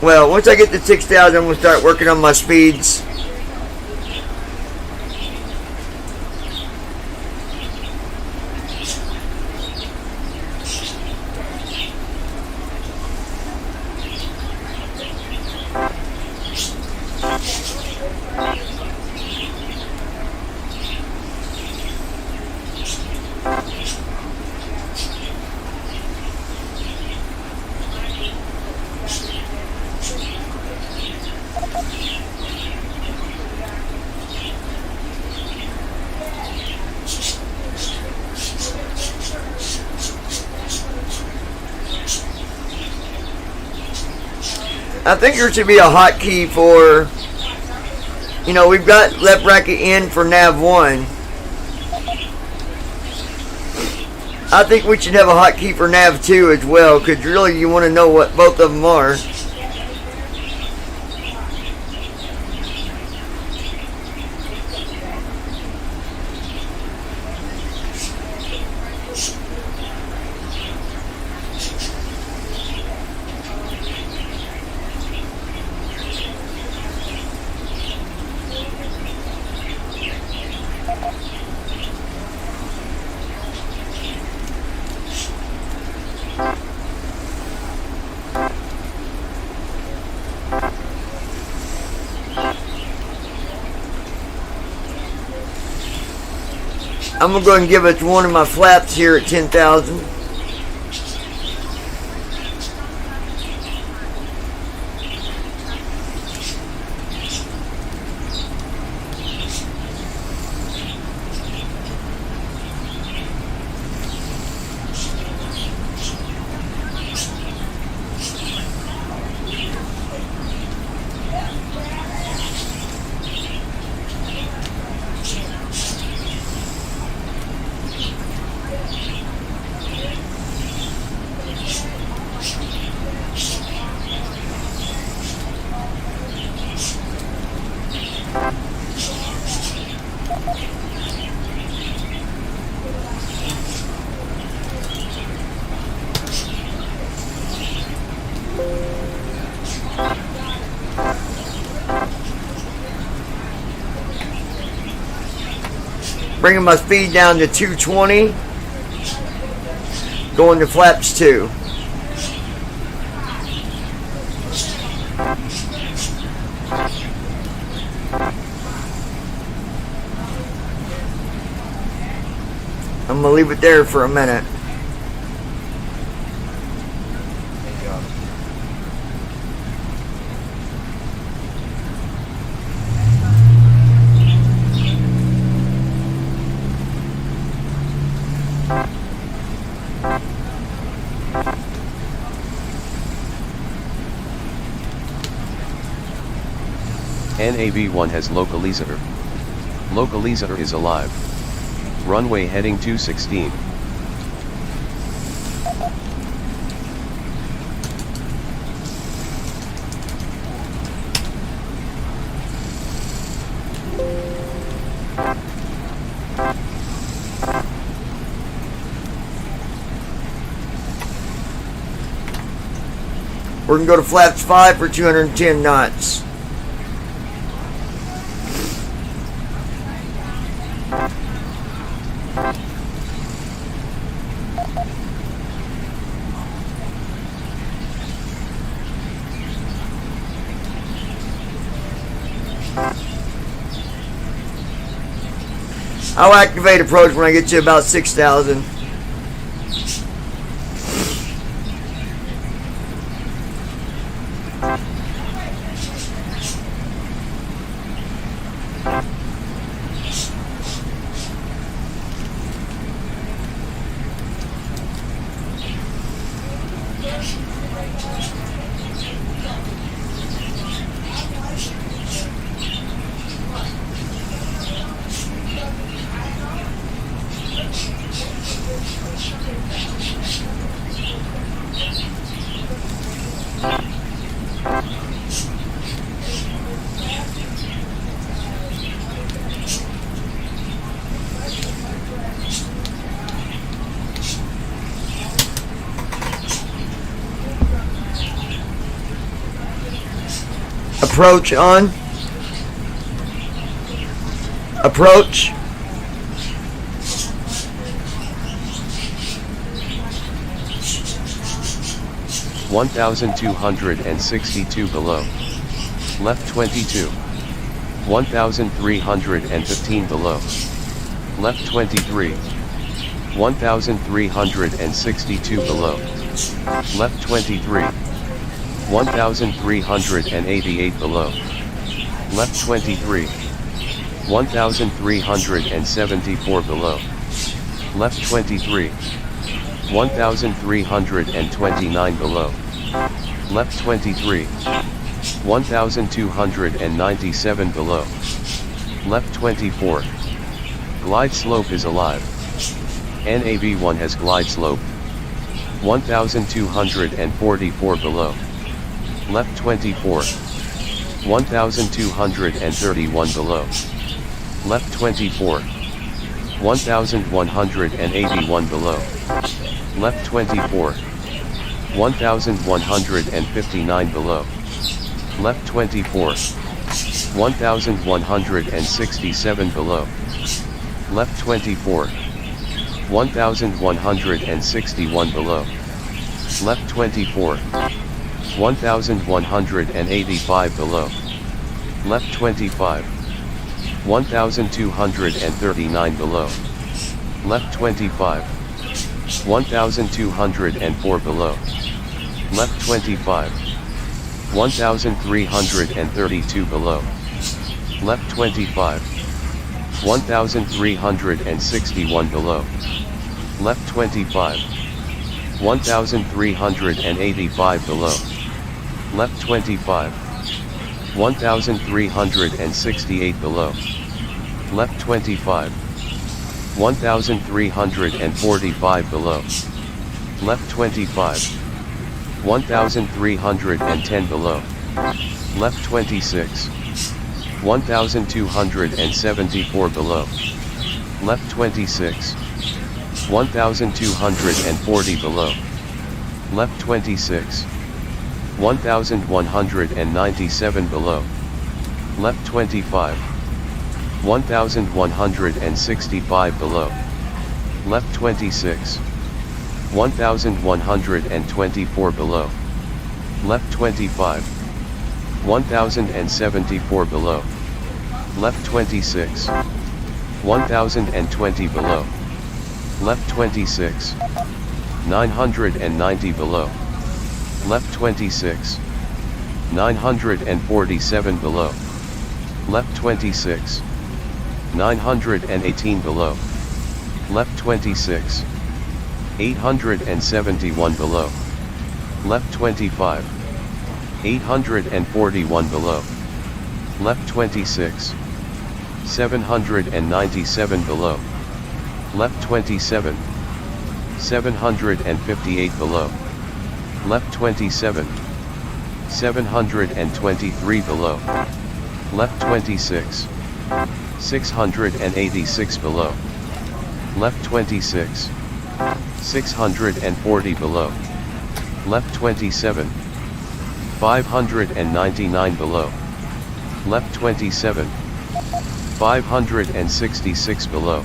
Well, once I get to 6,000, I'm going to start working on my speeds. I think there should be a hotkey for, you know, we've got left bracket in for nav 1. I think we should have a hotkey for nav 2 as well, because really you want to know what both of them are. I'm going to go ahead and give it to one of my flaps here at 10,000. Bringing my speed down to 220. Going to flaps 2. I'm going to leave it there for a minute. NAV1 has localizer. Localizer is alive. Runway heading 216. We're going to go to flaps 5 for 210 knots. I'll activate approach when I get to about 6,000. approach on. Approach. One 1,262 below. Left 22. 1,315 below. Left 23. 1,362 below. Left 23. 1,388 below. Left 23. 1,374 below. Left 23. 1,329 below. Left 23. 1,297 below. Left 24. Glide slope is alive. NAV1 has glide slope. 1,244 below. Left 24. 1,231 below. Left 24. 1,181 below. Left 24. 1,159 below. Left 24. 1,167 below. Left 24. 1,161 below. Left 24. 1,185 below. Left 25. 1,239 below. Left 25. 1,204 below. Left 25. 1,332 below. Left 25. 1,361 below. Left 25. 1,385 below. Left 25. 1,368 below. Left 25. 1,345 below. Left 25. 1,310 below. Left 26. 1,274 below. Left 26. 1,240 below. Left 26. 1,197 below. Left 25. 1,165 below. Left 26. 1,124 below. Left 25. 1,074 below. Left 26. 1,020 below. Left 26. 990 below. Left 26. 947 below. Left 26. 918 below. Left 26. 871 below. Left 25. 841 below. Left 26. 797 below. Left 27. 758 below. Left 27. 723 below. Left 26. 686 below. Left 26. 640 below. Left 27. 599 below. Left 27. 566 below.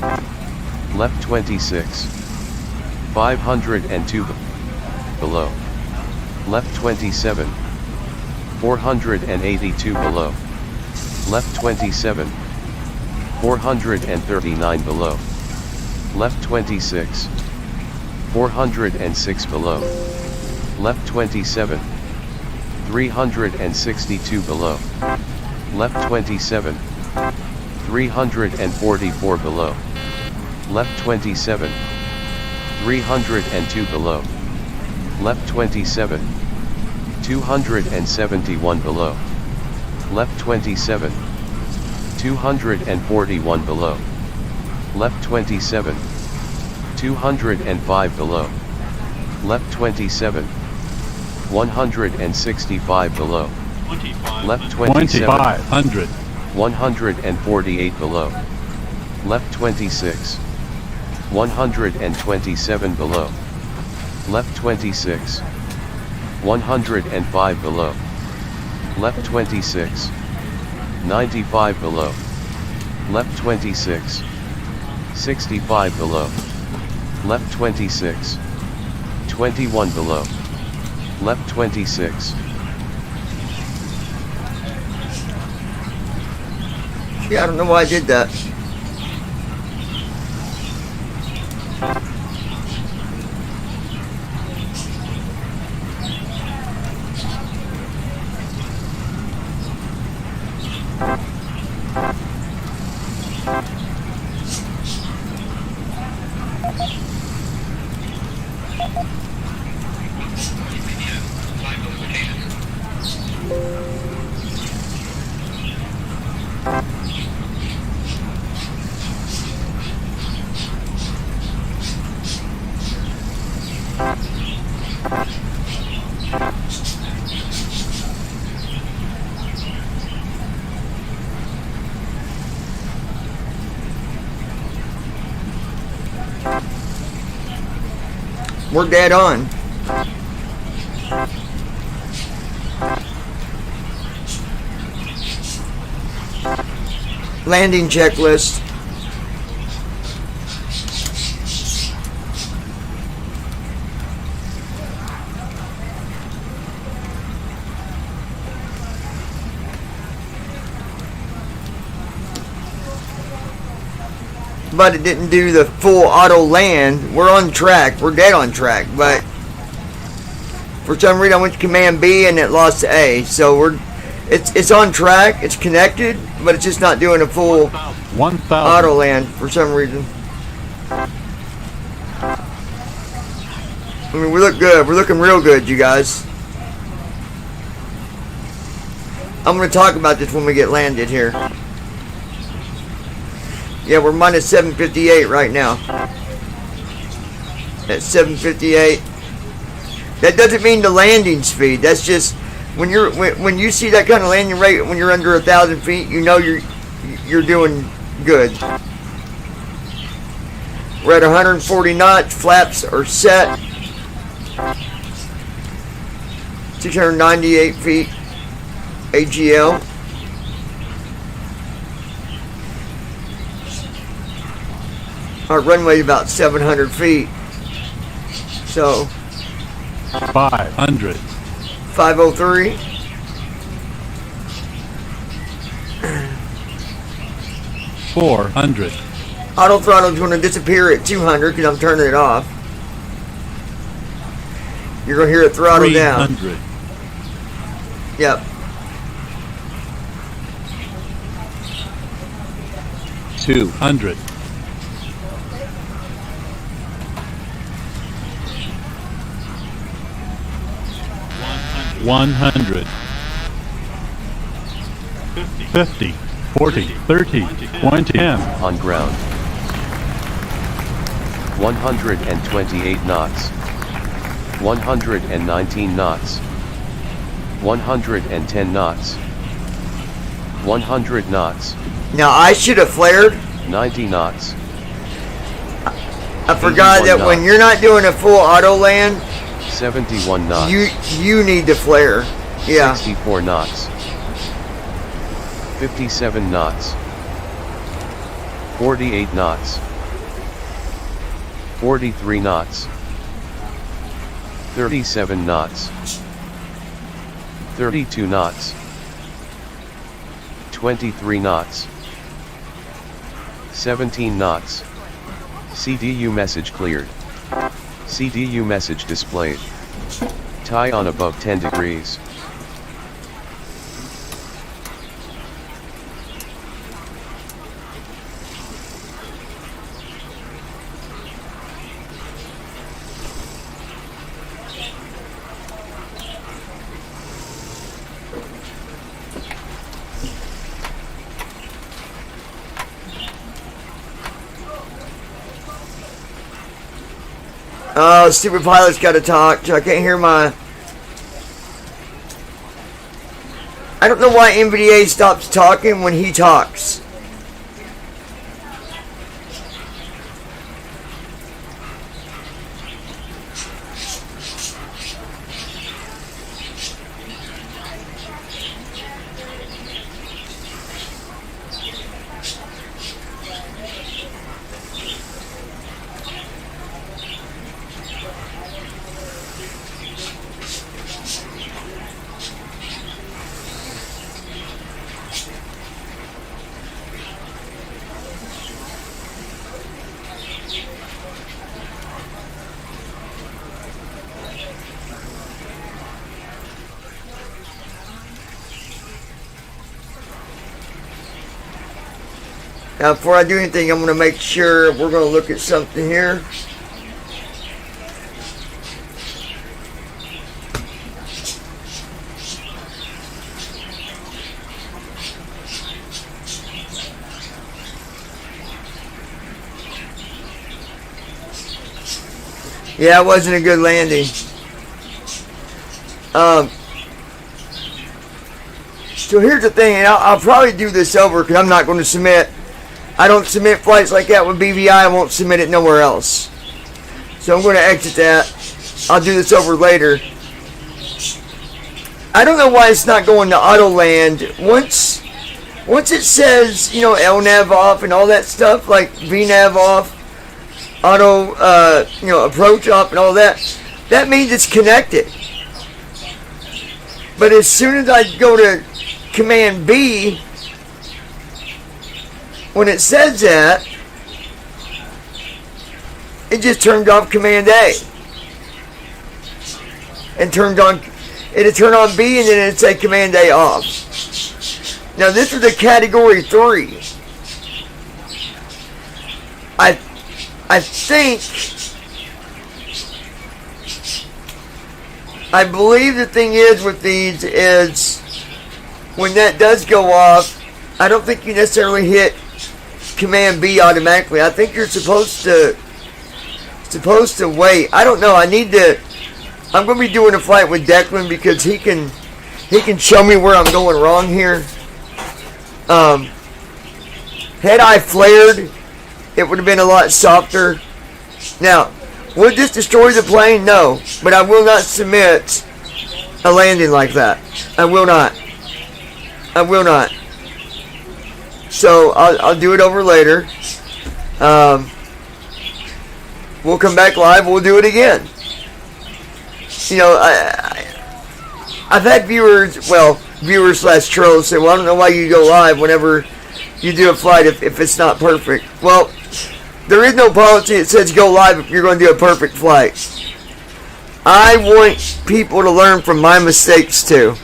Left 26. 502 below. Left 27. 482 below. Left 27. 439 below. Left 26. 406 below. Left 27. 362 below. Left 27. 344 below. Left 27. 302 below. Left 27. 271 below. Left 27. 241 below. Left 27. 205 below. Left 27. 165 below. 25. Left 27. 2,500. 148 below. Left 26. 127 below. Left 26. 105 below. Left 26. 95 below. Left 26. 65 below. Left 26. 21 below. Left 26. Yeah, I don't know why I did that. We're dead on. Landing checklist. But it didn't do the full auto land. We're on track. We're dead on track. But for some reason I went to Command B and it lost to A. So it's on track. It's connected, but it's just not doing a full 1,000. auto land for some reason. I mean, we look good. We're looking real good, you guys. I'm going to talk about this when we get landed here. Yeah, we're minus 758 right now. At 758. That doesn't mean the landing speed. That's just when you see that kind of landing rate when you're under 1,000 feet, you know you're doing good. We're at 140 knots. Flaps are set. 698 feet. AGL. Our runway is about 700 feet. So 500. 503. $400. Auto throttle is going to disappear at 200 because I'm turning it off. You're going to hear it throttle down. 300. Yep. 200. 100. 50. 40. 30. 20. 10. On ground. 128 knots. 119 knots. 110 knots. 100 knots. Now I should have flared. 90 knots. I forgot that when you're not doing a full auto land, 71 knots. you need to flare. Yeah. 64 knots. 57 knots. 48 knots. 43 knots. 37 knots. 32 knots. 23 knots. 17 knots. CDU message cleared. CDU message displayed. Tie on above 10 degrees. Oh, stupid pilot's got to talk. I can't hear my... I don't know why NVDA stops talking when he talks. Now, before I do anything, I'm going to make sure we're going to look at something here. Yeah, it wasn't a good landing. So here's the thing, and I'll probably do this over because I'm not going to submit. I don't submit flights like that with BVI. I won't submit it nowhere else. So I'm going to exit that. I'll do this over later. I don't know why it's not going to auto land. Once it says, you know, LNAV off and all that stuff, like VNAV off, auto, you know, approach off and all that, that means it's connected. But as soon as I go to Command B, when it says that, it just turned off Command A and turned on. It'd turn on B and then it'd say Command A off. Now this is a Category 3. I believe the thing is with these is when that does go off, I don't think you necessarily hit Command B automatically. I think you're supposed to wait. I don't know. I'm going to be doing a flight with Declan because he can show me where I'm going wrong here. Had I flared, it would have been a lot softer. Now, would this destroy the plane? No, but I will not submit a landing like that. I will not. So I'll do it over later. We'll come back live. We'll do it again. You know, I've had viewers / trolls say, well, I don't know why you go live whenever you do a flight if it's not perfect. Well, there is no policy that says go live if you're going to do a perfect flight. I want people to learn from my mistakes too.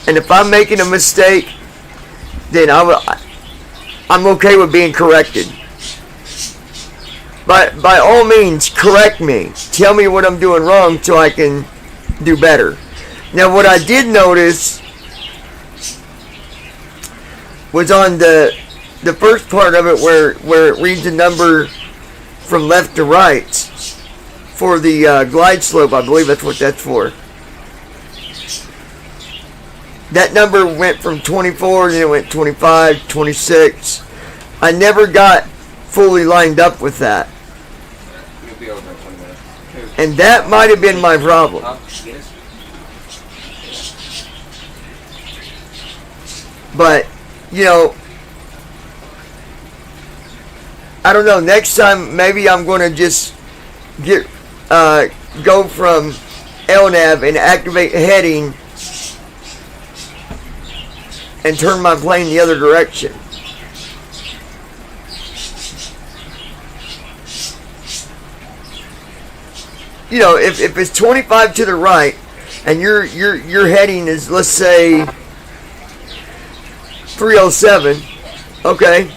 And if I'm making a mistake, then I'm okay with being corrected. By all means, correct me. Tell me what I'm doing wrong so I can do better. Now, what I did notice was on the first part of it where it reads the number from left to right for the glide slope. I believe that's what that's for. That number went from 24, then it went 25, 26. I never got fully lined up with that. You'll be over in 20 minutes. And that might have been my problem. But, you know, I don't know. Next time, maybe I'm going to just go from LNAV and activate heading and turn my plane the other direction. You know, if it's 25 to the right and your heading is, let's say, 307, okay.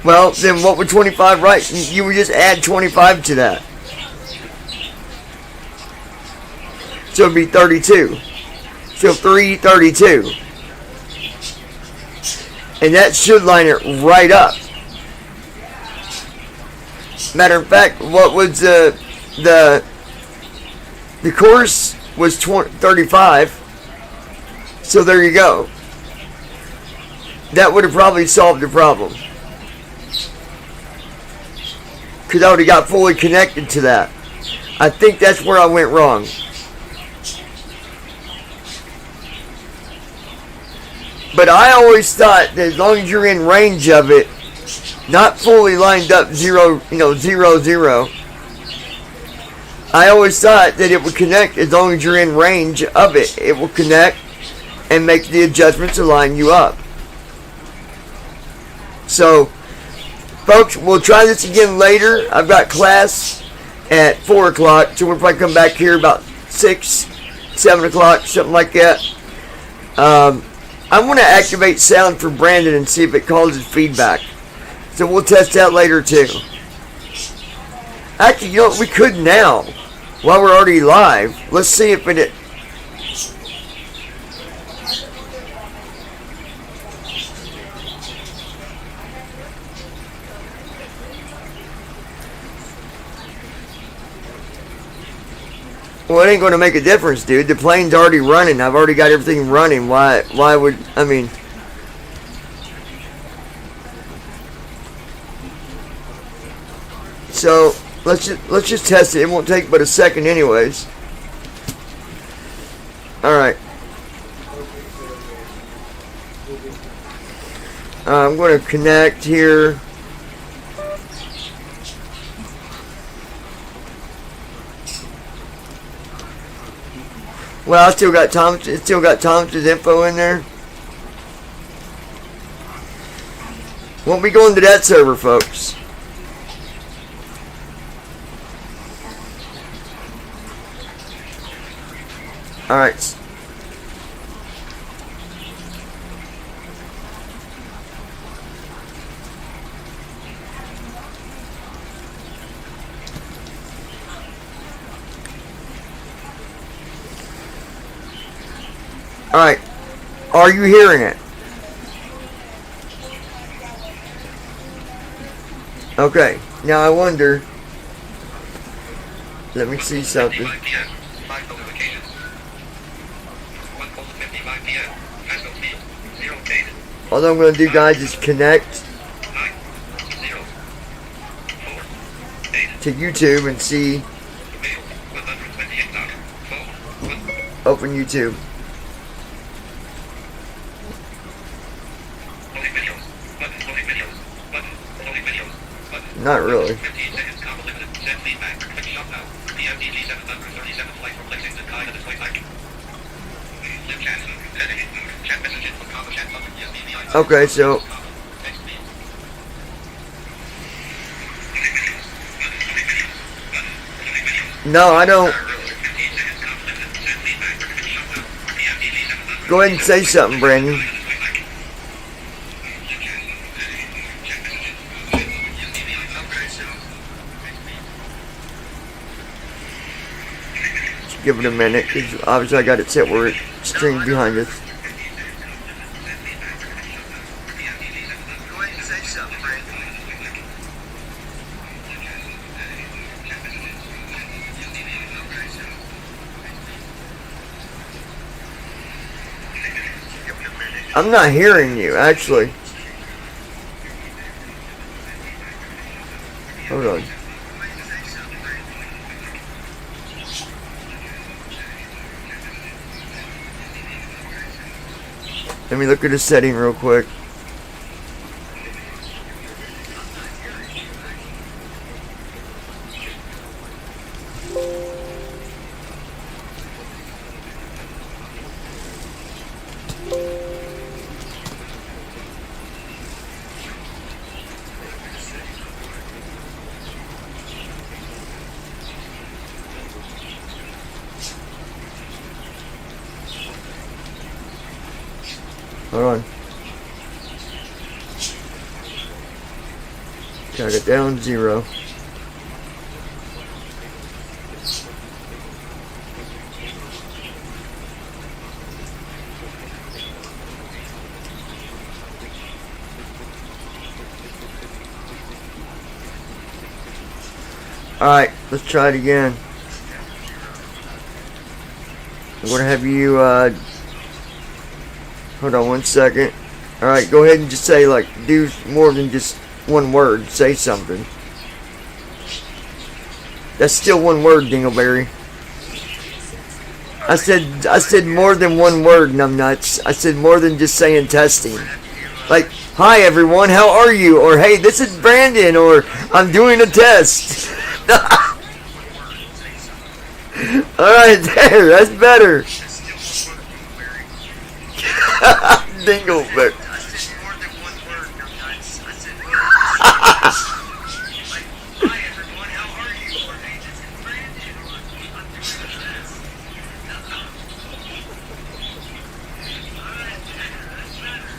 Well, then what would 25 right? You would just add 25 to that. So it'd be 32. So 332. And that should line it right up. Matter of fact, what was the course was 35. So there you go. That would have probably solved the problem. Because I would have got fully connected to that. I think that's where I went wrong. But I always thought that as long as you're in range of it, not fully lined up 0, 0. I always thought that it would connect as long as you're in range of it. It will connect and make the adjustments to line you up. So, folks, we'll try this again later. I've got class at 4 o'clock, so we'll probably come back here about 6, 7 o'clock, something like that. I'm going to activate sound for Brandon and see if it causes feedback. So we'll test that later too. Actually, you know what? We could now. While we're already live. Let's see if it... Well, it ain't going to make a difference, dude. The plane's already running. I've already got everything running. Why would... I mean... So, let's just test it. It won't take but a second anyways. Alright. I'm going to connect here. Well, I still got Thomas's info in there. Won't be going to that server, folks. Alright. Alright. Are you hearing it? Okay. Now I wonder. Let me see something. All I'm going to do, guys, is connect to YouTube and see. Open YouTube. Not really. Okay, so no, I don't. Go ahead and say something, Brandon. Just give it a minute, because obviously I got it set where it's streamed behind us. I'm not hearing you, actually. Hold on. Let me look at the setting real quick. Hold on. Got it down 0. Alright, let's try it again. I'm gonna have you hold on 1 second. Alright, go ahead and just say, like, do more than just one word. Say something. That's still one word, Dingleberry. I said more than one word, numbnuts. I said more than just saying testing. Like, hi everyone, how are you? Or hey, this is Brandon, or I'm doing a test. Alright, there, that's better. Dingleberry.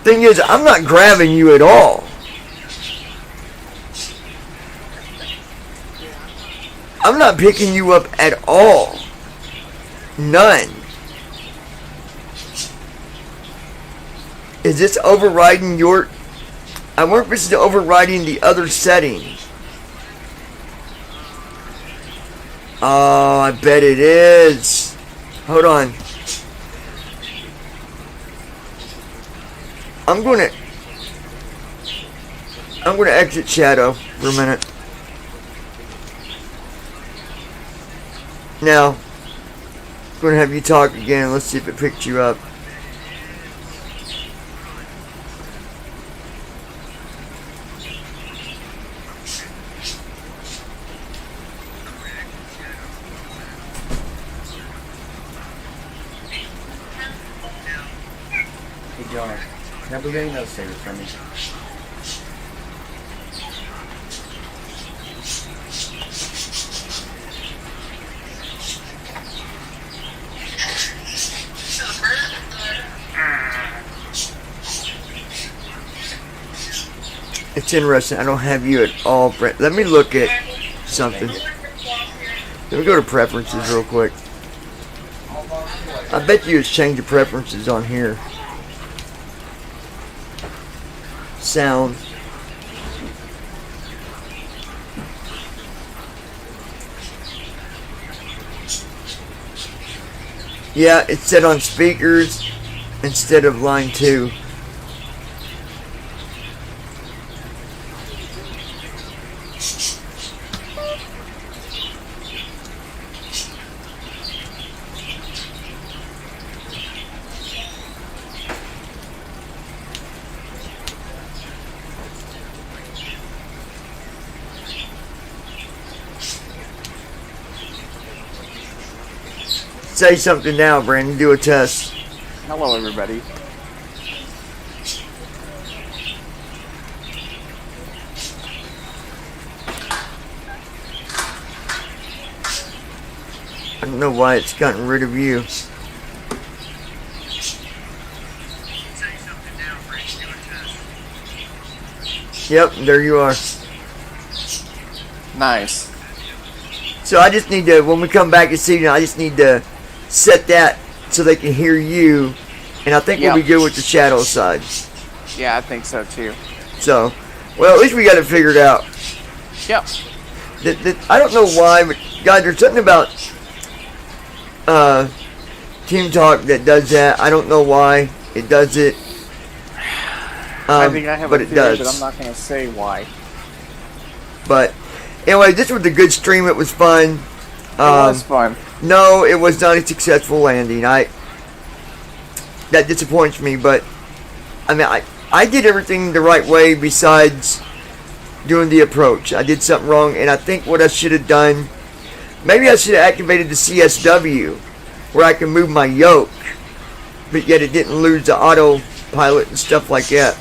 Thing is, I'm not grabbing you at all. I'm not picking you up at all. None. Is this overriding your... I wonder if this is overriding the other setting. Oh, I bet it is. Hold on. I'm gonna exit Shadow for a minute. Now, I'm gonna have you talk again. Let's see if it picked you up. Hey, John. Can I be getting those savers from me? It's interesting. I don't have you at all, Brent. Let me look at something. Let me go to preferences real quick. I bet you it's changed the preferences on here. Sound. Yeah, it's set on speakers instead of line 2. Say something now, Brandon. Do a test. Hello, everybody. I don't know why it's gotten rid of you. Yep, there you are. Nice. So I just need to, when we come back this evening, I just need to set that so they can hear you. And I think we'll be good with the shadow side. Yeah, I think so too. So, well, at least we got it figured out. Yep. I don't know why, but guys, there's something about Team Talk that does that. I don't know why it does it. I think I have but a it theory, does. but I'm not going to say why. But anyway, this was a good stream. It was fun. It was fun. No, it was not a successful landing. That disappoints me, but I mean, I did everything the right way besides doing the approach. I did something wrong, and I think what I should have done, maybe I should have activated the CSW where I can move my yoke, but yet it didn't lose the autopilot and stuff like that.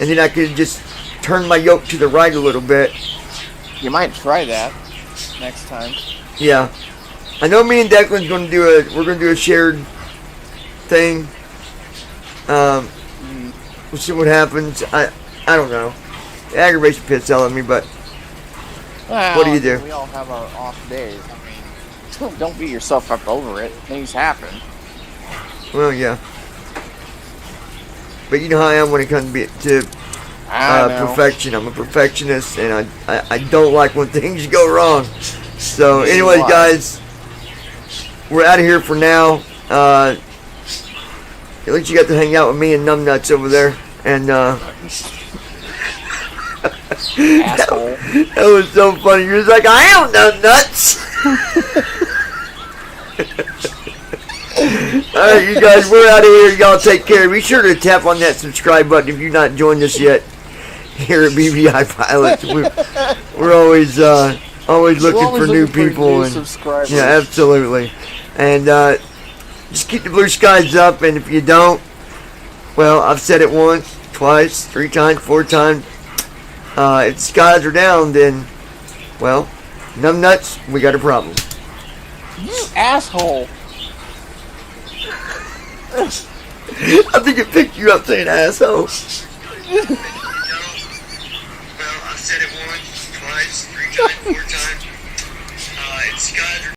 And then I could just turn my yoke to the right a little bit. You might try that next time. Yeah. I know me and Declan's going to do we're going to do a shared thing. We'll see what happens. I don't know. It aggravates the piss out of me, but Well, what do you do? We all have our off days. I mean, don't beat yourself up over it. Things happen. Well, yeah. But you know how I am when it comes to I know. perfection. I'm a perfectionist, and I don't like when things go wrong. So, Yes, anyways, you are. guys, we're out of here for now. At least you got to hang out with me and Numbnuts over there. And Asshole. that was so funny. You're just like, I am Numbnuts. Alright, you guys, we're out of here. Y'all take care. Be sure to tap on that subscribe button if you've not joined us yet here at BBI Pilots. We're always looking for new people. And subscribers. yeah, absolutely. And just keep the blue skies up, and if you don't, well, I've said it once, twice, 3 times, 4 times. If the skies are down, then, well, Numbnuts, we got a problem. You asshole. I think it picked you up saying asshole. Well, I've said it once, twice, 3 times, 4 times. skies are